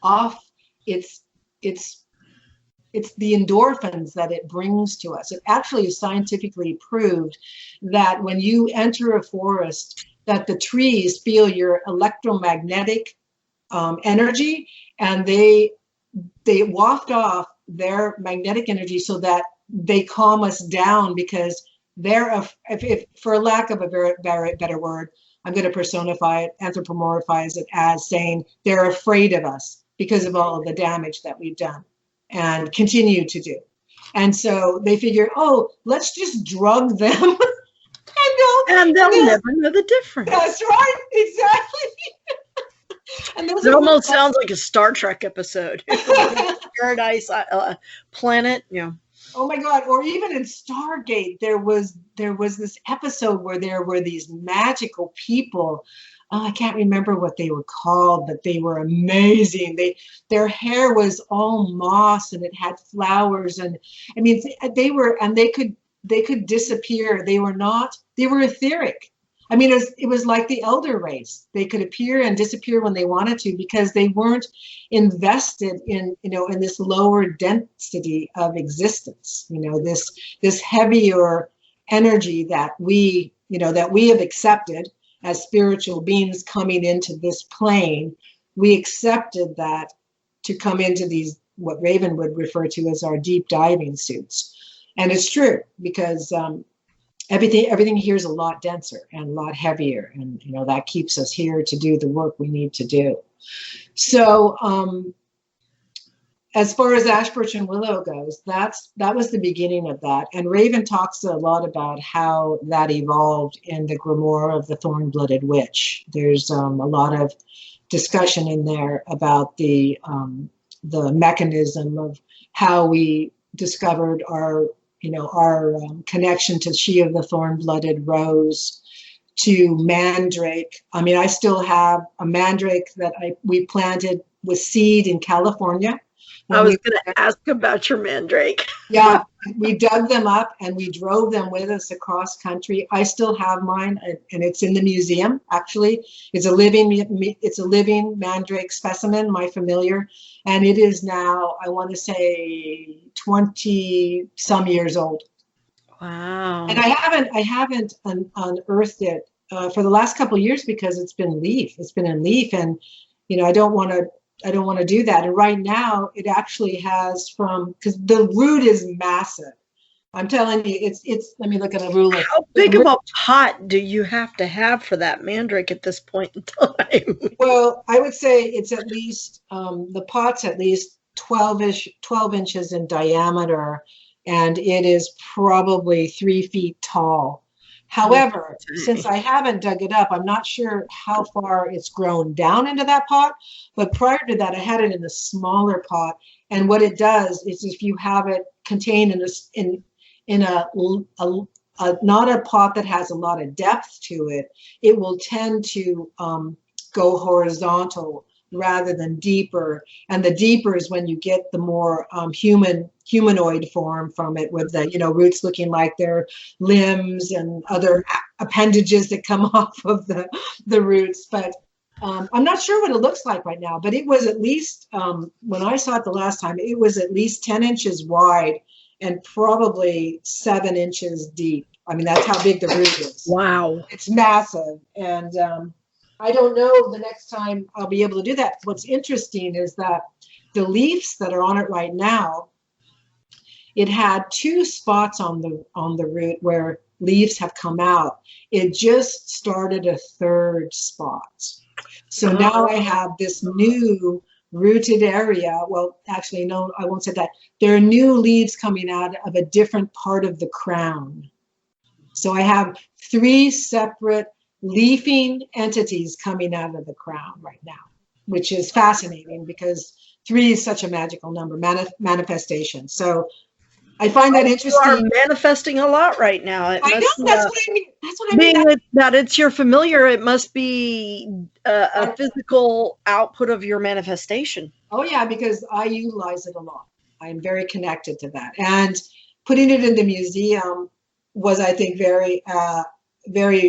off its its it's the endorphins that it brings to us. It actually is scientifically proved that when you enter a forest, that the trees feel your electromagnetic energy, and they waft off their magnetic energy so that they calm us down, because they're, if for lack of a very better word, I'm going to personify it, anthropomorphize it as saying they're afraid of us because of all of the damage that we've done and continue to do. And so they figure, oh, let's just drug them and they'll never know the difference. That's right, exactly. And it almost sounds like a Star Trek episode. Paradise planet, yeah. Oh my God! Or even in Stargate, there was this episode where there were these magical people. Oh, I can't remember what they were called, but they were amazing. Their hair was all moss and it had flowers, and I mean they could disappear. They were etheric. I mean, it was like the elder race. They could appear and disappear when they wanted to, because they weren't invested in, in this lower density of existence, this heavier energy that we have accepted as spiritual beings coming into this plane. We accepted that to come into these, what Raven would refer to as our deep diving suits. And it's true, because everything here is a lot denser and a lot heavier, and that keeps us here to do the work we need to do. So as far as Ash, Birch, and Willow goes, that was the beginning of that. And Raven talks a lot about how that evolved in the Grimoire of the Thorn-Blooded Witch. There's a lot of discussion in there about the mechanism of how we discovered our connection to She of the Thorn-Blooded Rose, to Mandrake. I mean, I still have a Mandrake that we planted with seed in California. I was going to ask about your Mandrake. Yeah, we dug them up and we drove them with us across country. I still have mine, and it's in the museum. Actually, it's a living Mandrake specimen, my familiar, and it is now, I want to say, 20 some years old. Wow! And I haven't unearthed it for the last couple of years, because it's been leaf. It's been in leaf, and I don't want to do that. And right now it actually has, because the root is massive. I'm telling you, it's, let me look at a ruler. How big of a pot do you have to have for that Mandrake at this point in time? Well, I would say it's at least, the pot's at least 12 inches in diameter, and it is probably 3 feet tall. However, since I haven't dug it up, I'm not sure how far it's grown down into that pot. But prior to that, I had it in a smaller pot. And what it does is, if you have it contained in a not a pot that has a lot of depth to it, it will tend to go horizontal rather than deeper. And the deeper is when you get the more humanoid form from it, with the roots looking like their limbs and other appendages that come off of the roots. But I'm not sure what it looks like right now, but it was at least, when I saw it the last time, it was at least 10 inches wide and probably 7 inches deep. I mean, that's how big the root is. Wow. It's massive. And I don't know the next time I'll be able to do that. What's interesting is that the leaves that are on it right now, it had 2 spots on the root where leaves have come out. It just started a 3rd spot. So now I have this new rooted area. Well, actually, no, I won't say that. There are new leaves coming out of a different part of the crown. So I have 3 separate leafing entities coming out of the crown right now, which is fascinating, because 3 is such a magical number, manifestation. So I find that interesting. You are manifesting a lot right now. I know, that's what I mean. That's what I mean. Being that it's your familiar, it must be a physical output of your manifestation. Oh yeah, because I utilize it a lot. I'm very connected to that. And putting it in the museum was, I think, a very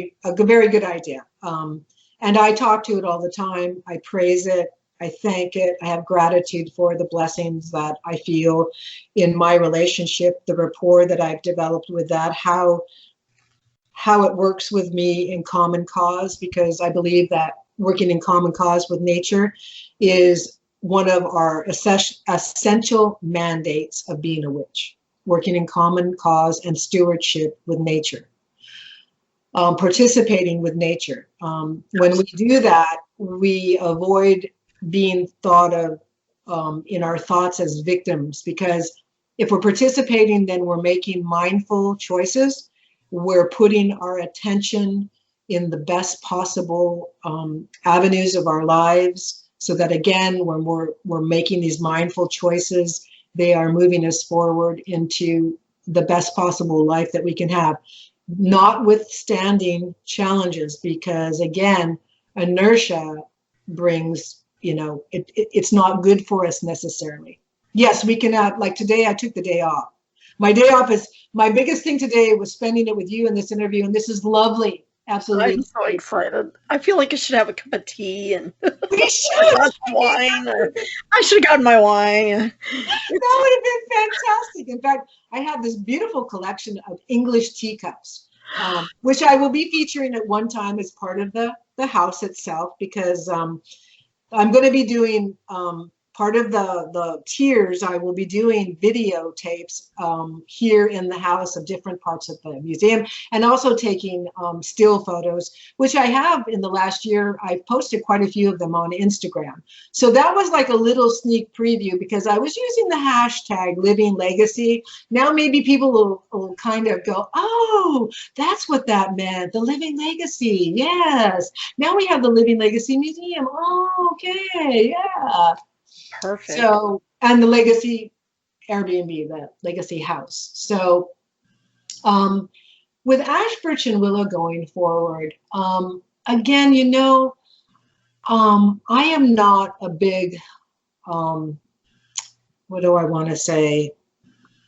good idea. And I talk to it all the time. I praise it. I thank it. I have gratitude for the blessings that I feel in my relationship, the rapport that I've developed with that, how it works with me in common cause, because I believe that working in common cause with nature is one of our essential mandates of being a witch, working in common cause and stewardship with nature. Participating with nature. When we do that, we avoid being thought of in our thoughts as victims, because if we're participating, then we're making mindful choices. We're putting our attention in the best possible avenues of our lives, so that again, when we're making these mindful choices, they are moving us forward into the best possible life that we can have, notwithstanding challenges, because again, inertia brings, it's not good for us necessarily. Yes, we can have, like today, I took the day off. My day off is, my biggest thing today was spending it with you in this interview, and this is lovely. Absolutely. I'm so excited. I feel like I should have a cup of tea and We should. wine. I should have gotten my wine. That would have been fantastic. In fact, I have this beautiful collection of English teacups, which I will be featuring at one time as part of the house itself, because I'm going to be doing part of the tiers. I will be doing videotapes here in the house of different parts of the museum, and also taking still photos, which I have in the last year. I've posted quite a few of them on Instagram. So that was like a little sneak preview, because I was using the hashtag Living Legacy. Now maybe people will kind of go, oh, that's what that meant, the Living Legacy. Yes. Now we have the Living Legacy Museum. Oh, okay. Yeah. Perfect. So, and the Legacy Airbnb, the Legacy House. So, with Ash, Birch, and Willow going forward, again, I am not a big, what do I want to say?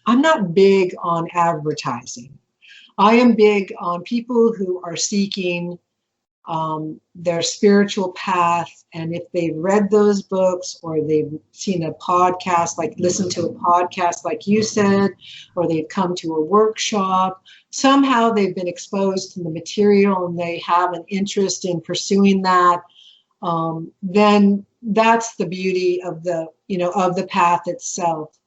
I'm not big on advertising. I am big on people who are seeking their spiritual path, and if they've read those books, or they've seen a podcast, like listened to a podcast like you said, or they've come to a workshop, somehow they've been exposed to the material and they have an interest in pursuing that, then that's the beauty of the path itself.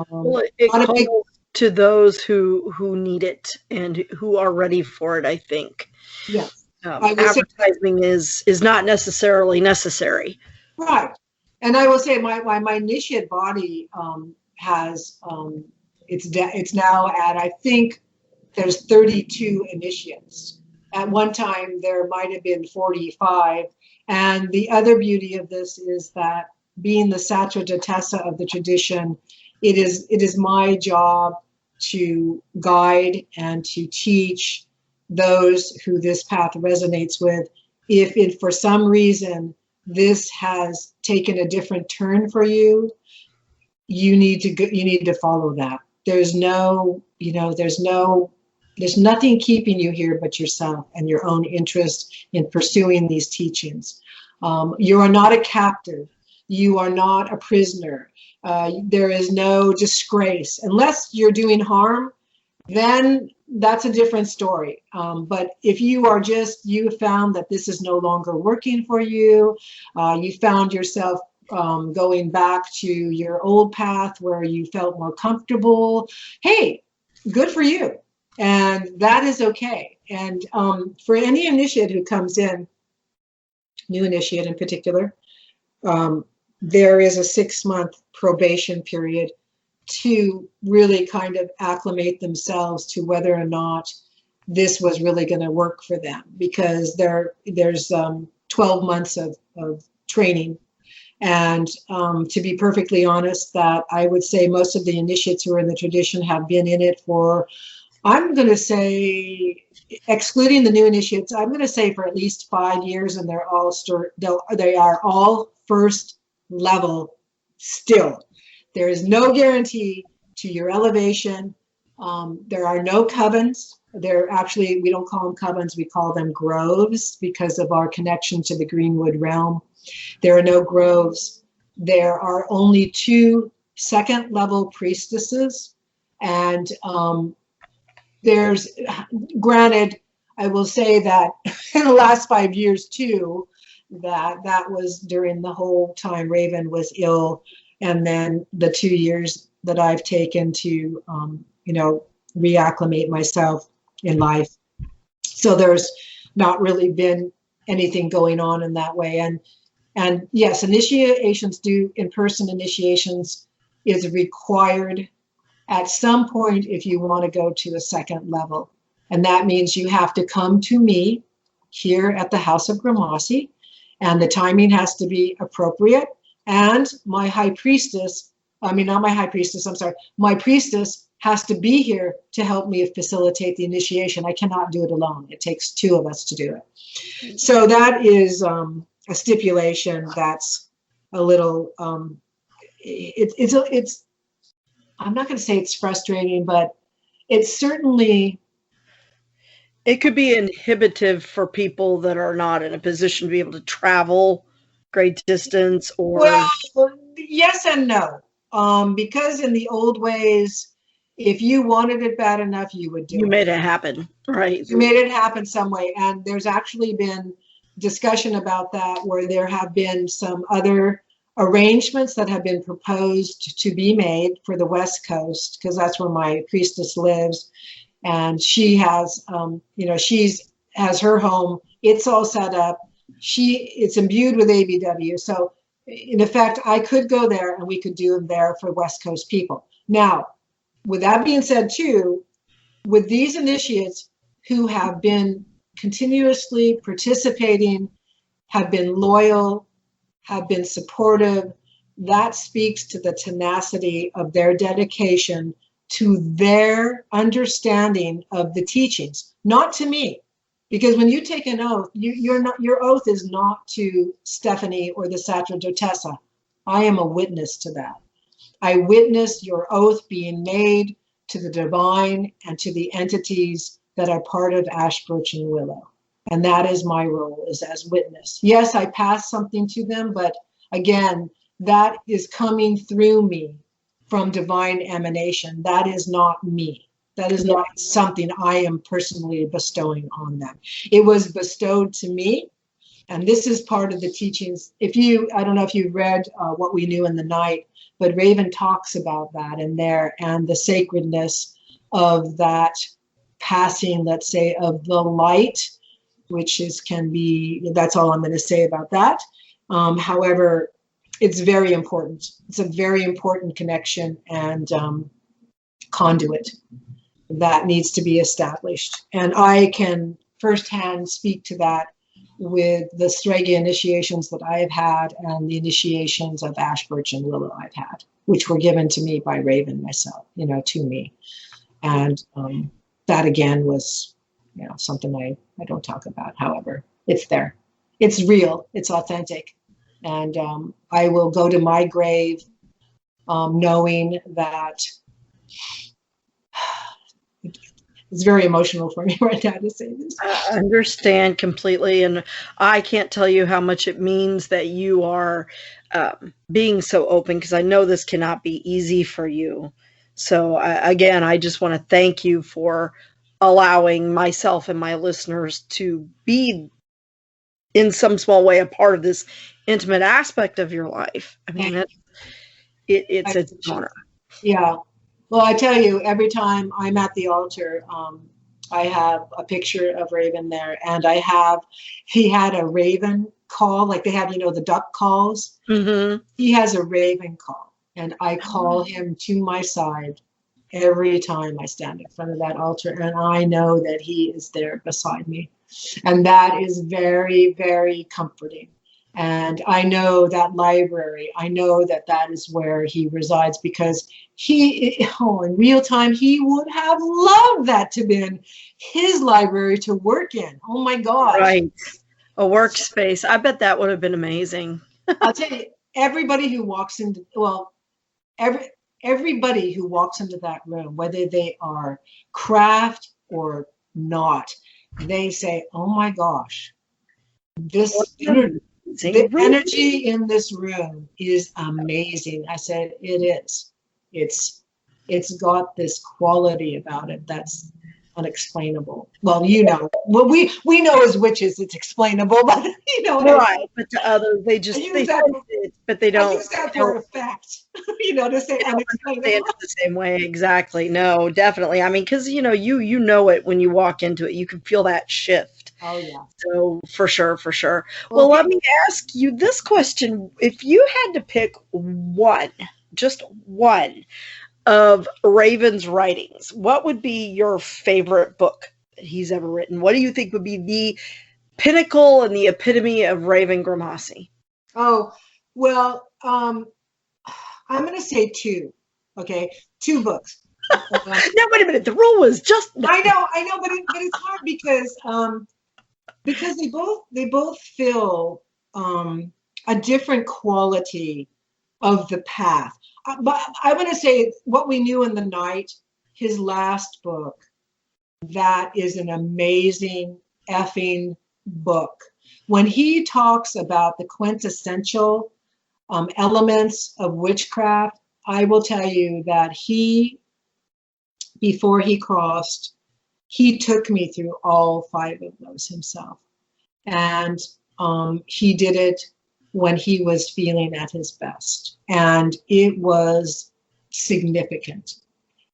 Well, it calls to those who need it and who are ready for it, I think. Yes. Advertising is not necessarily necessary. Right. And I will say my initiate body has, it's now at, I think there's 32 initiates. At one time, there might have been 45. And the other beauty of this is that, being the Sacerdotessa of the tradition, it is my job to guide and to teach those who this path resonates with. If for some reason this has taken a different turn for you, you need to follow that. There's nothing keeping you here but yourself and your own interest in pursuing these teachings. You are not a captive. You are not a prisoner. There is no disgrace. Unless you're doing harm, then that's a different story. But if you found that this is no longer working for you, you found yourself going back to your old path where you felt more comfortable, hey, good for you. And that is okay. And for any initiate who comes in, new initiate in particular, there is a 6-month probation period to really kind of acclimate themselves to whether or not this was really going to work for them, because there's 12 months of training. And to be perfectly honest, that I would say most of the initiates who are in the tradition have been in it for, I'm going to say, excluding the new initiates, I'm going to say for at least 5 years, and they are all first level still. There is no guarantee to your elevation. There are no covens. They're actually, we don't call them covens, we call them groves because of our connection to the Greenwood realm. There are no groves. There are only 2 second-level priestesses. And there's, granted, I will say that in the last 5 years too, that was during the whole time Raven was ill. And then the 2 years that I've taken to, you know, reacclimate myself in life. So there's not really been anything going on in that way. And yes, initiations in-person initiations is required at some point if you want to go to a second level. And that means you have to come to me here at the House of Grimassi, and the timing has to be appropriate. And my high priestess, I mean, not my high priestess, I'm sorry, my priestess has to be here to help me facilitate the initiation. I cannot do it alone. It takes 2 of us to do it. So that is a stipulation that's a little, it's I'm not going to say it's frustrating, but it's certainly. It could be inhibitive for people that are not in a position to be able to travel great distance or. Well, yes and no. Because in the old ways, if you wanted it bad enough, you would do it. You made it happen, right? You made it happen some way. And there's actually been discussion about that where there have been some other arrangements that have been proposed to be made for the West Coast, because that's where my priestess lives. And she has, you know, has her home. It's all set up. It's imbued with ABW. So in effect, I could go there and we could do them there for West Coast people. Now, with that being said too, with these initiates who have been continuously participating, have been loyal, have been supportive, that speaks to the tenacity of their dedication to their understanding of the teachings, not to me. Because when you take an oath, your oath is not to Stephanie or the sacerdotessa. I am a witness to that. I witness your oath being made to the divine and to the entities that are part of Ash, Birch, and Willow. And that is my role, is as witness. Yes, I pass something to them, but again, that is coming through me from divine emanation. That is not me. That is not something I am personally bestowing on them. It was bestowed to me. And this is part of the teachings. I don't know if you've read What We Knew in the Night, but Raven talks about that in there and the sacredness of that passing, let's say, of the light, which that's all I'm going to say about that. However, it's very important. It's a very important connection and conduit that needs to be established. And I can firsthand speak to that with the Strega initiations that I have had and the initiations of Ash, Birch, and Willow I've had, which were given to me by Raven myself, to me. And that again was, something I don't talk about. However, it's there. It's real. It's authentic. And I will go to my grave knowing that it's very emotional for me right now to say this. I understand completely. And I can't tell you how much it means that you are being so open, because I know this cannot be easy for you. So again, I just want to thank you for allowing myself and my listeners to be in some small way a part of this intimate aspect of your life. I mean, it's an honor. Yeah. Well, I tell you, every time I'm at the altar, I have a picture of Raven there, and he had a raven call, like they have, the duck calls. Mm-hmm. He has a raven call, and I call him to my side every time I stand in front of that altar, and I know that he is there beside me. And that is very, very comforting. And I know that library, I know that is where he resides, because in real time, he would have loved that to be his library to work in. Oh my gosh. Right. A workspace. I bet that would have been amazing. I'll tell you, everybody who walks into, every everybody who walks into that room, whether they are craft or not, they say, "Oh my gosh, What this an energy, the amazing room. energy in this room is amazing." I said, "It is. It's it's got this quality about it that's unexplainable." Well, well, we know as witches it's explainable, but you know what I mean. Right, but to others, I they use that sense it, but they I don't use that they for don't effect, to say they don't understand unexplainable. it the same way. Exactly. No, definitely. I mean, because you know it when you walk into it. You can feel that shift. Oh yeah. So for sure, for sure. Well, Well, let me ask you this question: if you had to pick one, just one of Raven's writings, what would be your favorite book that he's ever written? What do you think would be the pinnacle and the epitome of Raven Grimassi? oh well, I'm going to say two. Okay, two books. Now, wait a minute. The rule was just I know, but it's hard because they both fill a different quality of the path. But I'm going to say What We Knew in the Night, his last book. That is an amazing effing book. When he talks about the quintessential elements of witchcraft, I will tell you that before he crossed, he took me through all five of those himself. And he did it when he was feeling at his best. And it was significant.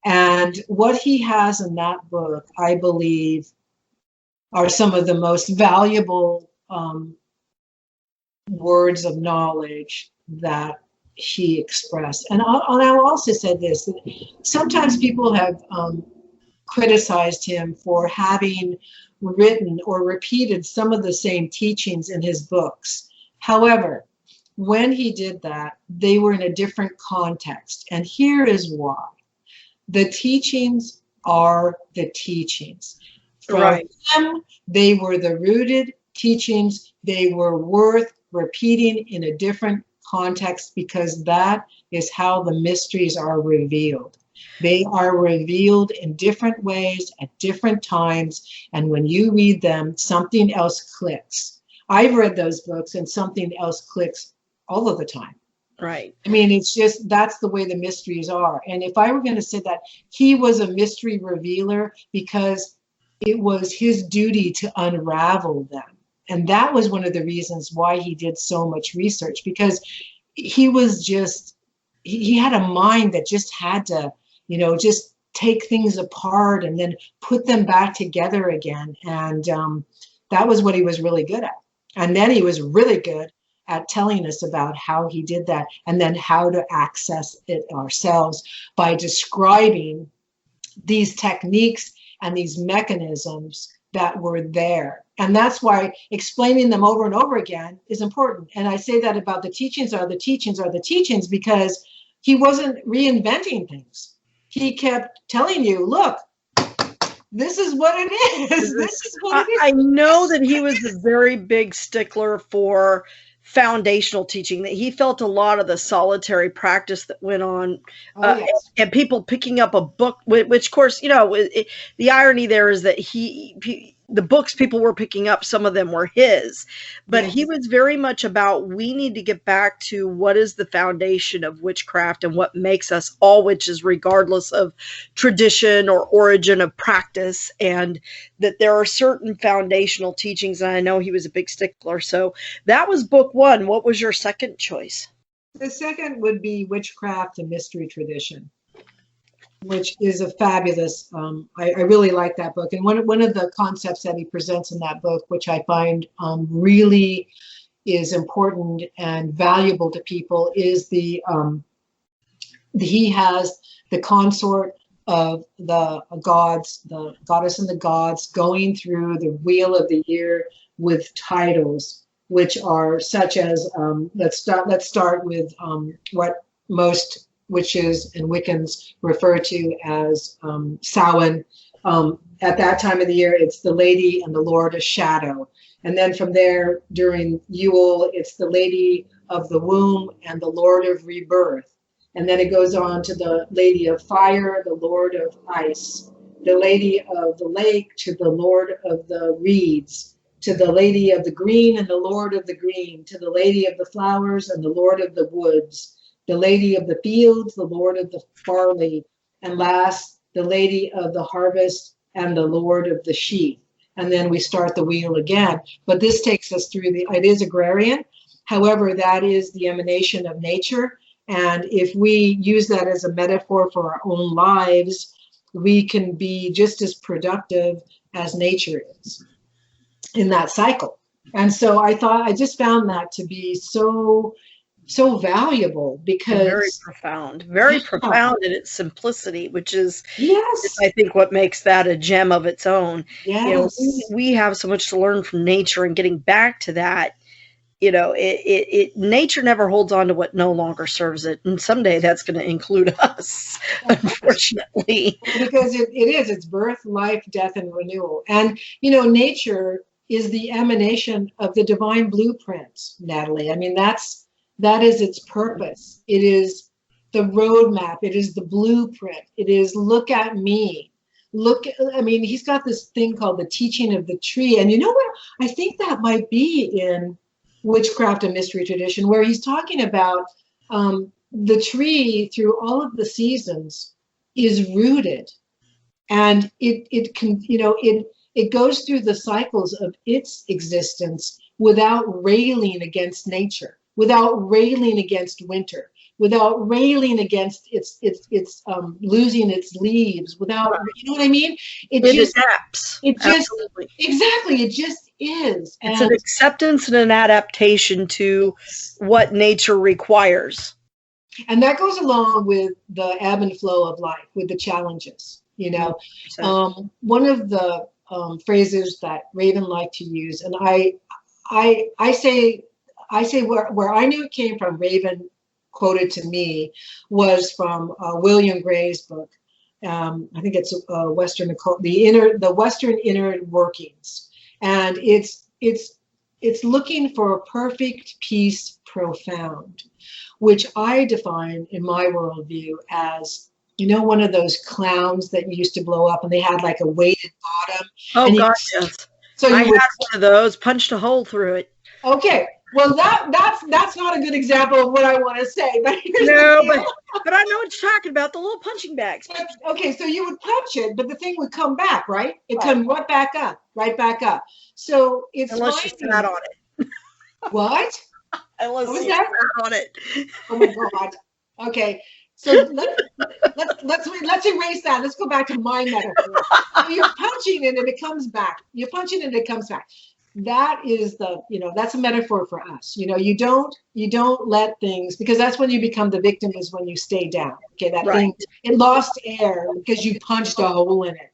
And what he has in that book, I believe, are some of the most valuable words of knowledge that he expressed. And I'll also say this, that sometimes people have criticized him for having written or repeated some of the same teachings in his books. However, when he did that, they were in a different context. And here is why. The teachings are the teachings. From right. him, they were the rooted teachings. They were worth repeating in a different context because that is how the mysteries are revealed. They are revealed in different ways at different times. And when you read them, something else clicks. I've read those books and something else clicks all of the time. Right. I mean, it's just, that's the way the mysteries are. And if I were going to say that he was a mystery revealer because it was his duty to unravel them. And that was one of the reasons why he did so much research, because he was just, he had a mind that just had to, just take things apart and then put them back together again. And that was what he was really good at. And then he was really good at telling us about how he did that and then how to access it ourselves by describing these techniques and these mechanisms that were there. And that's why explaining them over and over again is important. And I say that about the teachings are the teachings are the teachings because he wasn't reinventing things. He kept telling you, look, this is what it is. This is what it is. I know that he was a very big stickler for foundational teaching, that he felt a lot of the solitary practice that went on, Yes. and people picking up a book, which of course, the irony there is that the books people were picking up, some of them were his, but he was very much about, we need to get back to what is the foundation of witchcraft and what makes us all witches, regardless of tradition or origin of practice, and that there are certain foundational teachings. And I know he was a big stickler. So that was book one. What was your second choice? The second would be Witchcraft and Mystery Tradition, which is a fabulous, I really like that book. And one of the concepts that he presents in that book, which I find really is important and valuable to people, is he has the consort of the gods, the goddess and the gods, going through the wheel of the year with titles, which are such as, let's start with what most witches and Wiccans refer to as Samhain. At that time of the year, it's the Lady and the Lord of Shadow. And then from there, during Yule, it's the Lady of the Womb and the Lord of Rebirth. And then it goes on to the Lady of Fire, the Lord of Ice, the Lady of the Lake, to the Lord of the Reeds, to the Lady of the Green and the Lord of the Green, to the Lady of the Flowers and the Lord of the Woods, the Lady of the Fields, the Lord of the Barley, and last, the Lady of the Harvest and the Lord of the Sheaf. And then we start the wheel again. But this takes us through it is agrarian. However, that is the emanation of nature. And if we use that as a metaphor for our own lives, we can be just as productive as nature is in that cycle. And so I just found that to be so valuable because very profound in its simplicity, which is, yes, I think, what makes that a gem of its own. yes. You know, we have so much to learn from nature, and getting back to that, you know, nature never holds on to what no longer serves it, and someday that's going to include us, unfortunately. Because it's birth, life, death, and renewal. And you know, nature is the emanation of the divine blueprint, Natalie. I mean, that is its purpose. It is the roadmap. It is the blueprint. It is, look at me. I mean, he's got this thing called the teaching of the tree. And you know what? I think that might be in Witchcraft and Mystery Tradition, where he's talking about the tree through all of the seasons is rooted, and it can, you know, it goes through the cycles of its existence without railing against nature, without railing against winter, without railing against its losing its leaves, without, you know what I mean? It just adapts. It just, absolutely. Exactly. It just is. It's an acceptance and an adaptation to what nature requires. And that goes along with the ebb and flow of life, with the challenges. You know, one of the phrases that Raven liked to use, and I say where I knew it came from, Raven quoted to me, was from William Gray's book. I think it's Western, the Western Inner Workings, and it's looking for a perfect peace profound, which I define in my worldview as, you know, one of those clowns that used to blow up and they had like a weighted bottom. Oh, God, yes. So I had one of those, punched a hole through it. Okay. Well, that's not a good example of what I want to say. But no, but I know what you're talking about, the little punching bags. Okay, so you would punch it, but the thing would come back, right? It come right back up, right back up. So it's unless you sat on it. What? Unless you sat on it. Oh my God. Okay. So let's erase that. Let's go back to my metaphor. So you're punching it and it comes back. You're punching it and it comes back. That is that's a metaphor for us. You know, you don't let things, because that's when you become the victim, is when you stay down. Okay, that thing, it lost air because you punched a hole in it.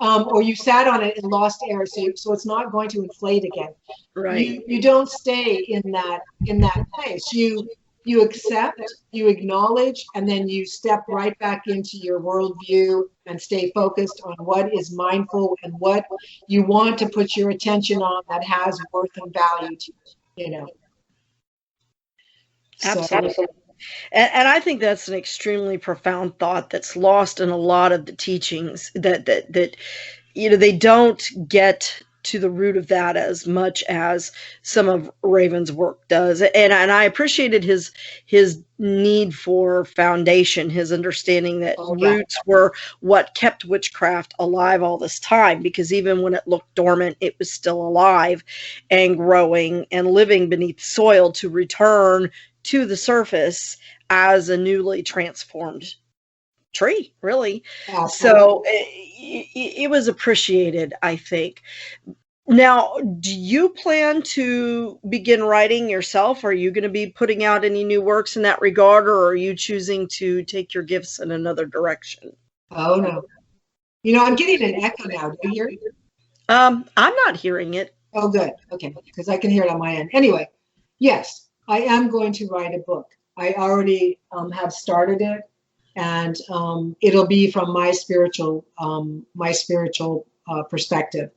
Or you sat on it and lost air, so it's not going to inflate again. Right. You don't stay in that place. You accept, you acknowledge, and then you step right back into your worldview and stay focused on what is mindful and what you want to put your attention on that has worth and value to you, you know. Absolutely. So, and I think that's an extremely profound thought that's lost in a lot of the teachings, that you know, they don't get to the root of that as much as some of Raven's work does. And I appreciated his need for foundation, his understanding that roots were what kept witchcraft alive all this time, because even when it looked dormant, it was still alive and growing and living beneath soil to return to the surface as a newly transformed tree, really. Absolutely. So it was appreciated, I think. Now, do you plan to begin writing yourself? Are you going to be putting out any new works in that regard, or are you choosing to take your gifts in another direction? Oh, no. You know, I'm getting an echo now. Do you hear it? I'm not hearing it. Oh, good. Okay, because I can hear it on my end. Anyway, yes, I am going to write a book. I already have started it, and it'll be from my spiritual perspective.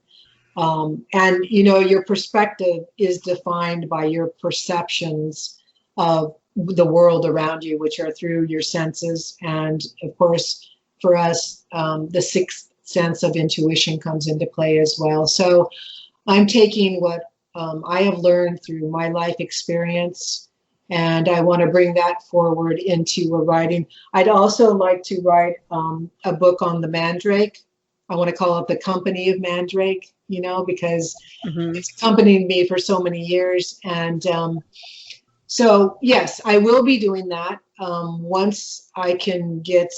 And you know, your perspective is defined by your perceptions of the world around you, which are through your senses. And of course, for us, the sixth sense of intuition comes into play as well. So I'm taking what I have learned through my life experience, and I want to bring that forward into a writing. I'd also like to write a book on the mandrake. I want to call it The Company of Mandrake, because it's accompanied me for so many years. And so, yes, I will be doing that once I can get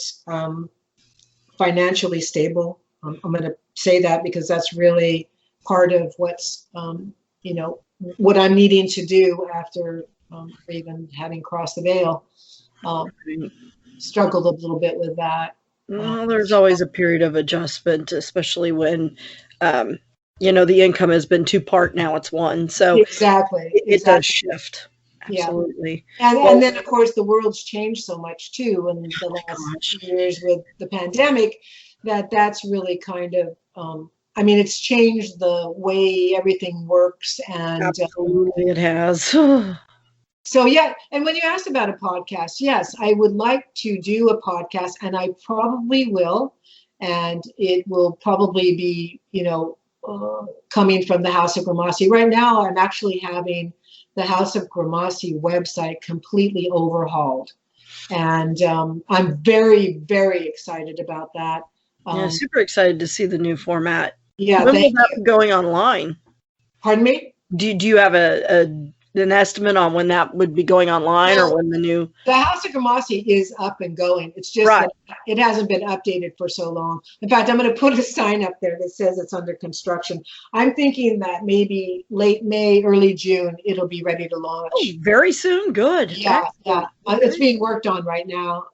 financially stable. I'm going to say that because that's really part of what's, what I'm needing to do after even having crossed the veil. Struggled a little bit with that. Well, there's always a period of adjustment, especially when, the income has been two-part, now it's one. So exactly. It does shift. Absolutely. Yeah. And then, of course, the world's changed so much, too, in the last few years with the pandemic, that's really kind of, it's changed the way everything works. And absolutely, it has. So, yeah. And when you asked about a podcast, yes, I would like to do a podcast, and I probably will. And it will probably be, coming from the House of Grimassi. Right now, I'm actually having the House of Grimassi website completely overhauled. And I'm very, very excited about that. Yeah, super excited to see the new format. Yeah, when will that be going online? Pardon me? Do you have an estimate on when that would be going online, or when the House of Grimassi is up and going. It's just that it hasn't been updated for so long. In fact, I'm going to put a sign up there that says it's under construction. I'm thinking that maybe late May, early June, it'll be ready to launch. Oh, very soon. Good. Yeah. It's being worked on right now.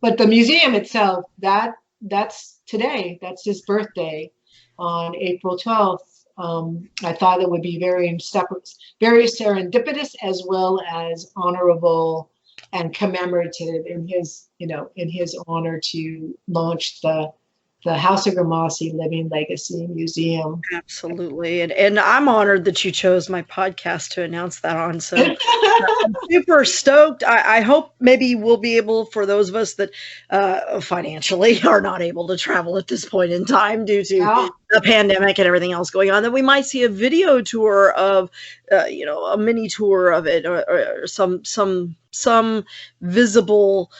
But the museum itself, that's today. That's his birthday on April 12th. I thought it would be very serendipitous as well as honorable and commemorative in his honor to launch the House of Grimassi Living Legacy Museum. Absolutely. And I'm honored that you chose my podcast to announce that on. So I'm super stoked. I hope maybe we'll be able, for those of us that financially are not able to travel at this point in time due to the pandemic and everything else going on, that we might see a video tour of, a mini tour of it, or some visible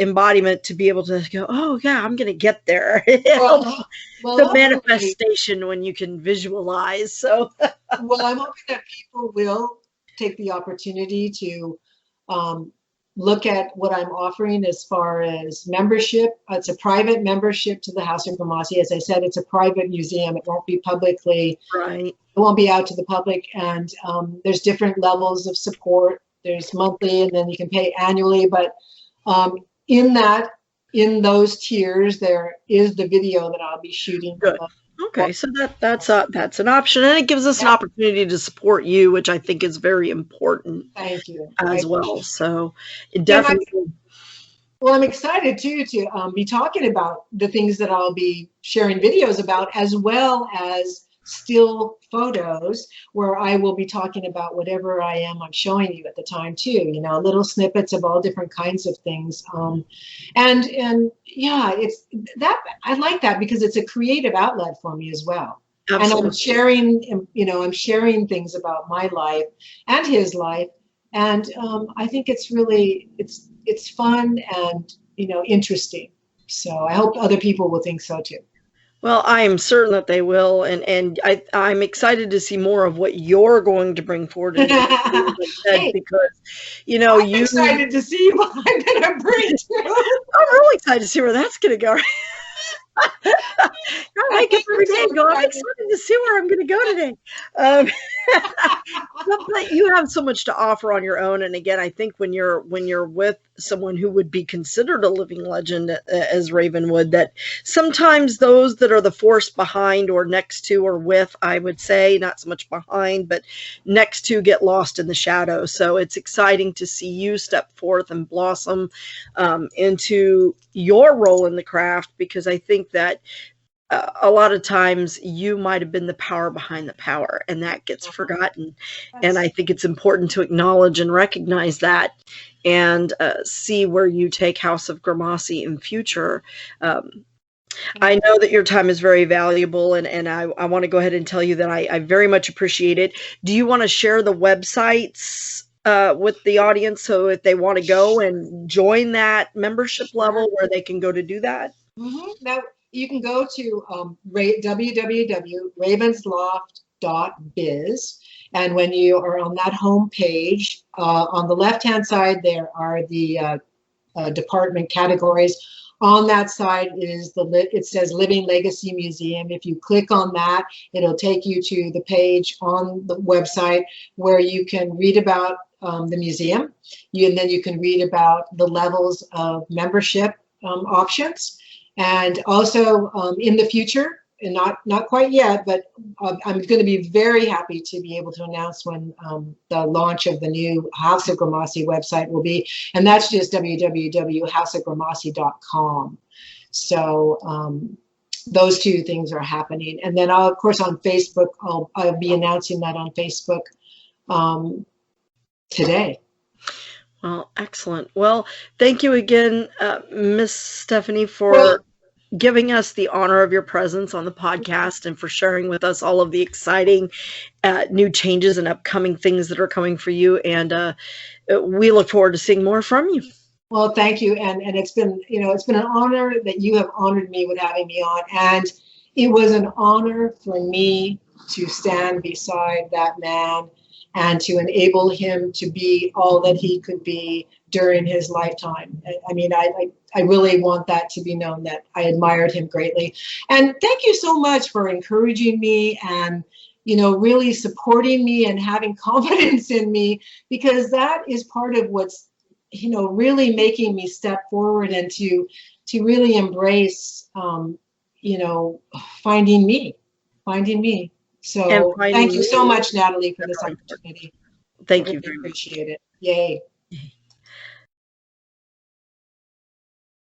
embodiment to be able to go, oh yeah, I'm gonna get there. The manifestation when you can visualize. So well, I'm hoping that people will take the opportunity to look at what I'm offering as far as membership. It's a private membership to the House of Grimassi. As I said, it's a private museum. It won't be publicly, it won't be out to the public. And there's different levels of support. There's monthly, and then you can pay annually. But in those tiers, there is the video that I'll be shooting. Good. Okay, so that's an option, and it gives us an opportunity to support you, which I think is very important. Thank you. As well. So it definitely. Well, I'm excited too to be talking about the things that I'll be sharing videos about, as well as still photos, where I will be talking about whatever I'm showing you at the time too. Little snippets of all different kinds of things. And yeah, it's that I like that because it's a creative outlet for me as well. Absolutely. And I'm sharing things about my life and his life, and I think it's really it's fun and interesting. So I hope other people will think so too. Well, I am certain that they will, and I'm excited to see more of what you're going to bring forward because I'm excited to see what I'm going to bring too. I'm really excited to see where that's going to go. I wake up every day and go, I'm excited to see where I'm going to go today. But you have so much to offer on your own, and again, I think when you're with someone who would be considered a living legend, as Raven would, that sometimes those that are the force behind or next to or with, I would say, not so much behind, but next to, get lost in the shadow. So it's exciting to see you step forth and blossom into your role in the craft, because I think that a lot of times you might have been the power behind the power, and that gets forgotten. And I think it's important to acknowledge and recognize that, and see where you take House of Grimassi in future. I know that your time is very valuable, and I want to go ahead and tell you that I very much appreciate it. Do you want to share the websites with the audience, so if they want to go and join that membership level, where they can go to do that? Now, you can go to www.ravensloft.biz, and when you are on that home page, on the left-hand side, there are the department categories. On that side is it says Living Legacy Museum. If you click on that, it'll take you to the page on the website where you can read about the museum. And then you can read about the levels of membership options. And also in the future, and not quite yet, but I'm going to be very happy to be able to announce when the launch of the new House of Grimassi website will be, and that's just www.houseofgrimassi.com. So those two things are happening, and then of course on Facebook, I'll be announcing that on Facebook today. Well, excellent. Well, thank you again, Miss Stephanie, for giving us the honor of your presence on the podcast, and for sharing with us all of the exciting new changes and upcoming things that are coming for you. And we look forward to seeing more from you. Well, thank you. And it's been, it's been an honor that you have honored me with having me on. And it was an honor for me to stand beside that man and to enable him to be all that he could be during his lifetime. I mean, I really want that to be known, that I admired him greatly. And thank you so much for encouraging me and, really supporting me and having confidence in me, because that is part of what's, really making me step forward and to really embrace, finding me. So thank you so much, Natalie, for this opportunity. Thank you very much. Appreciate it. Yay.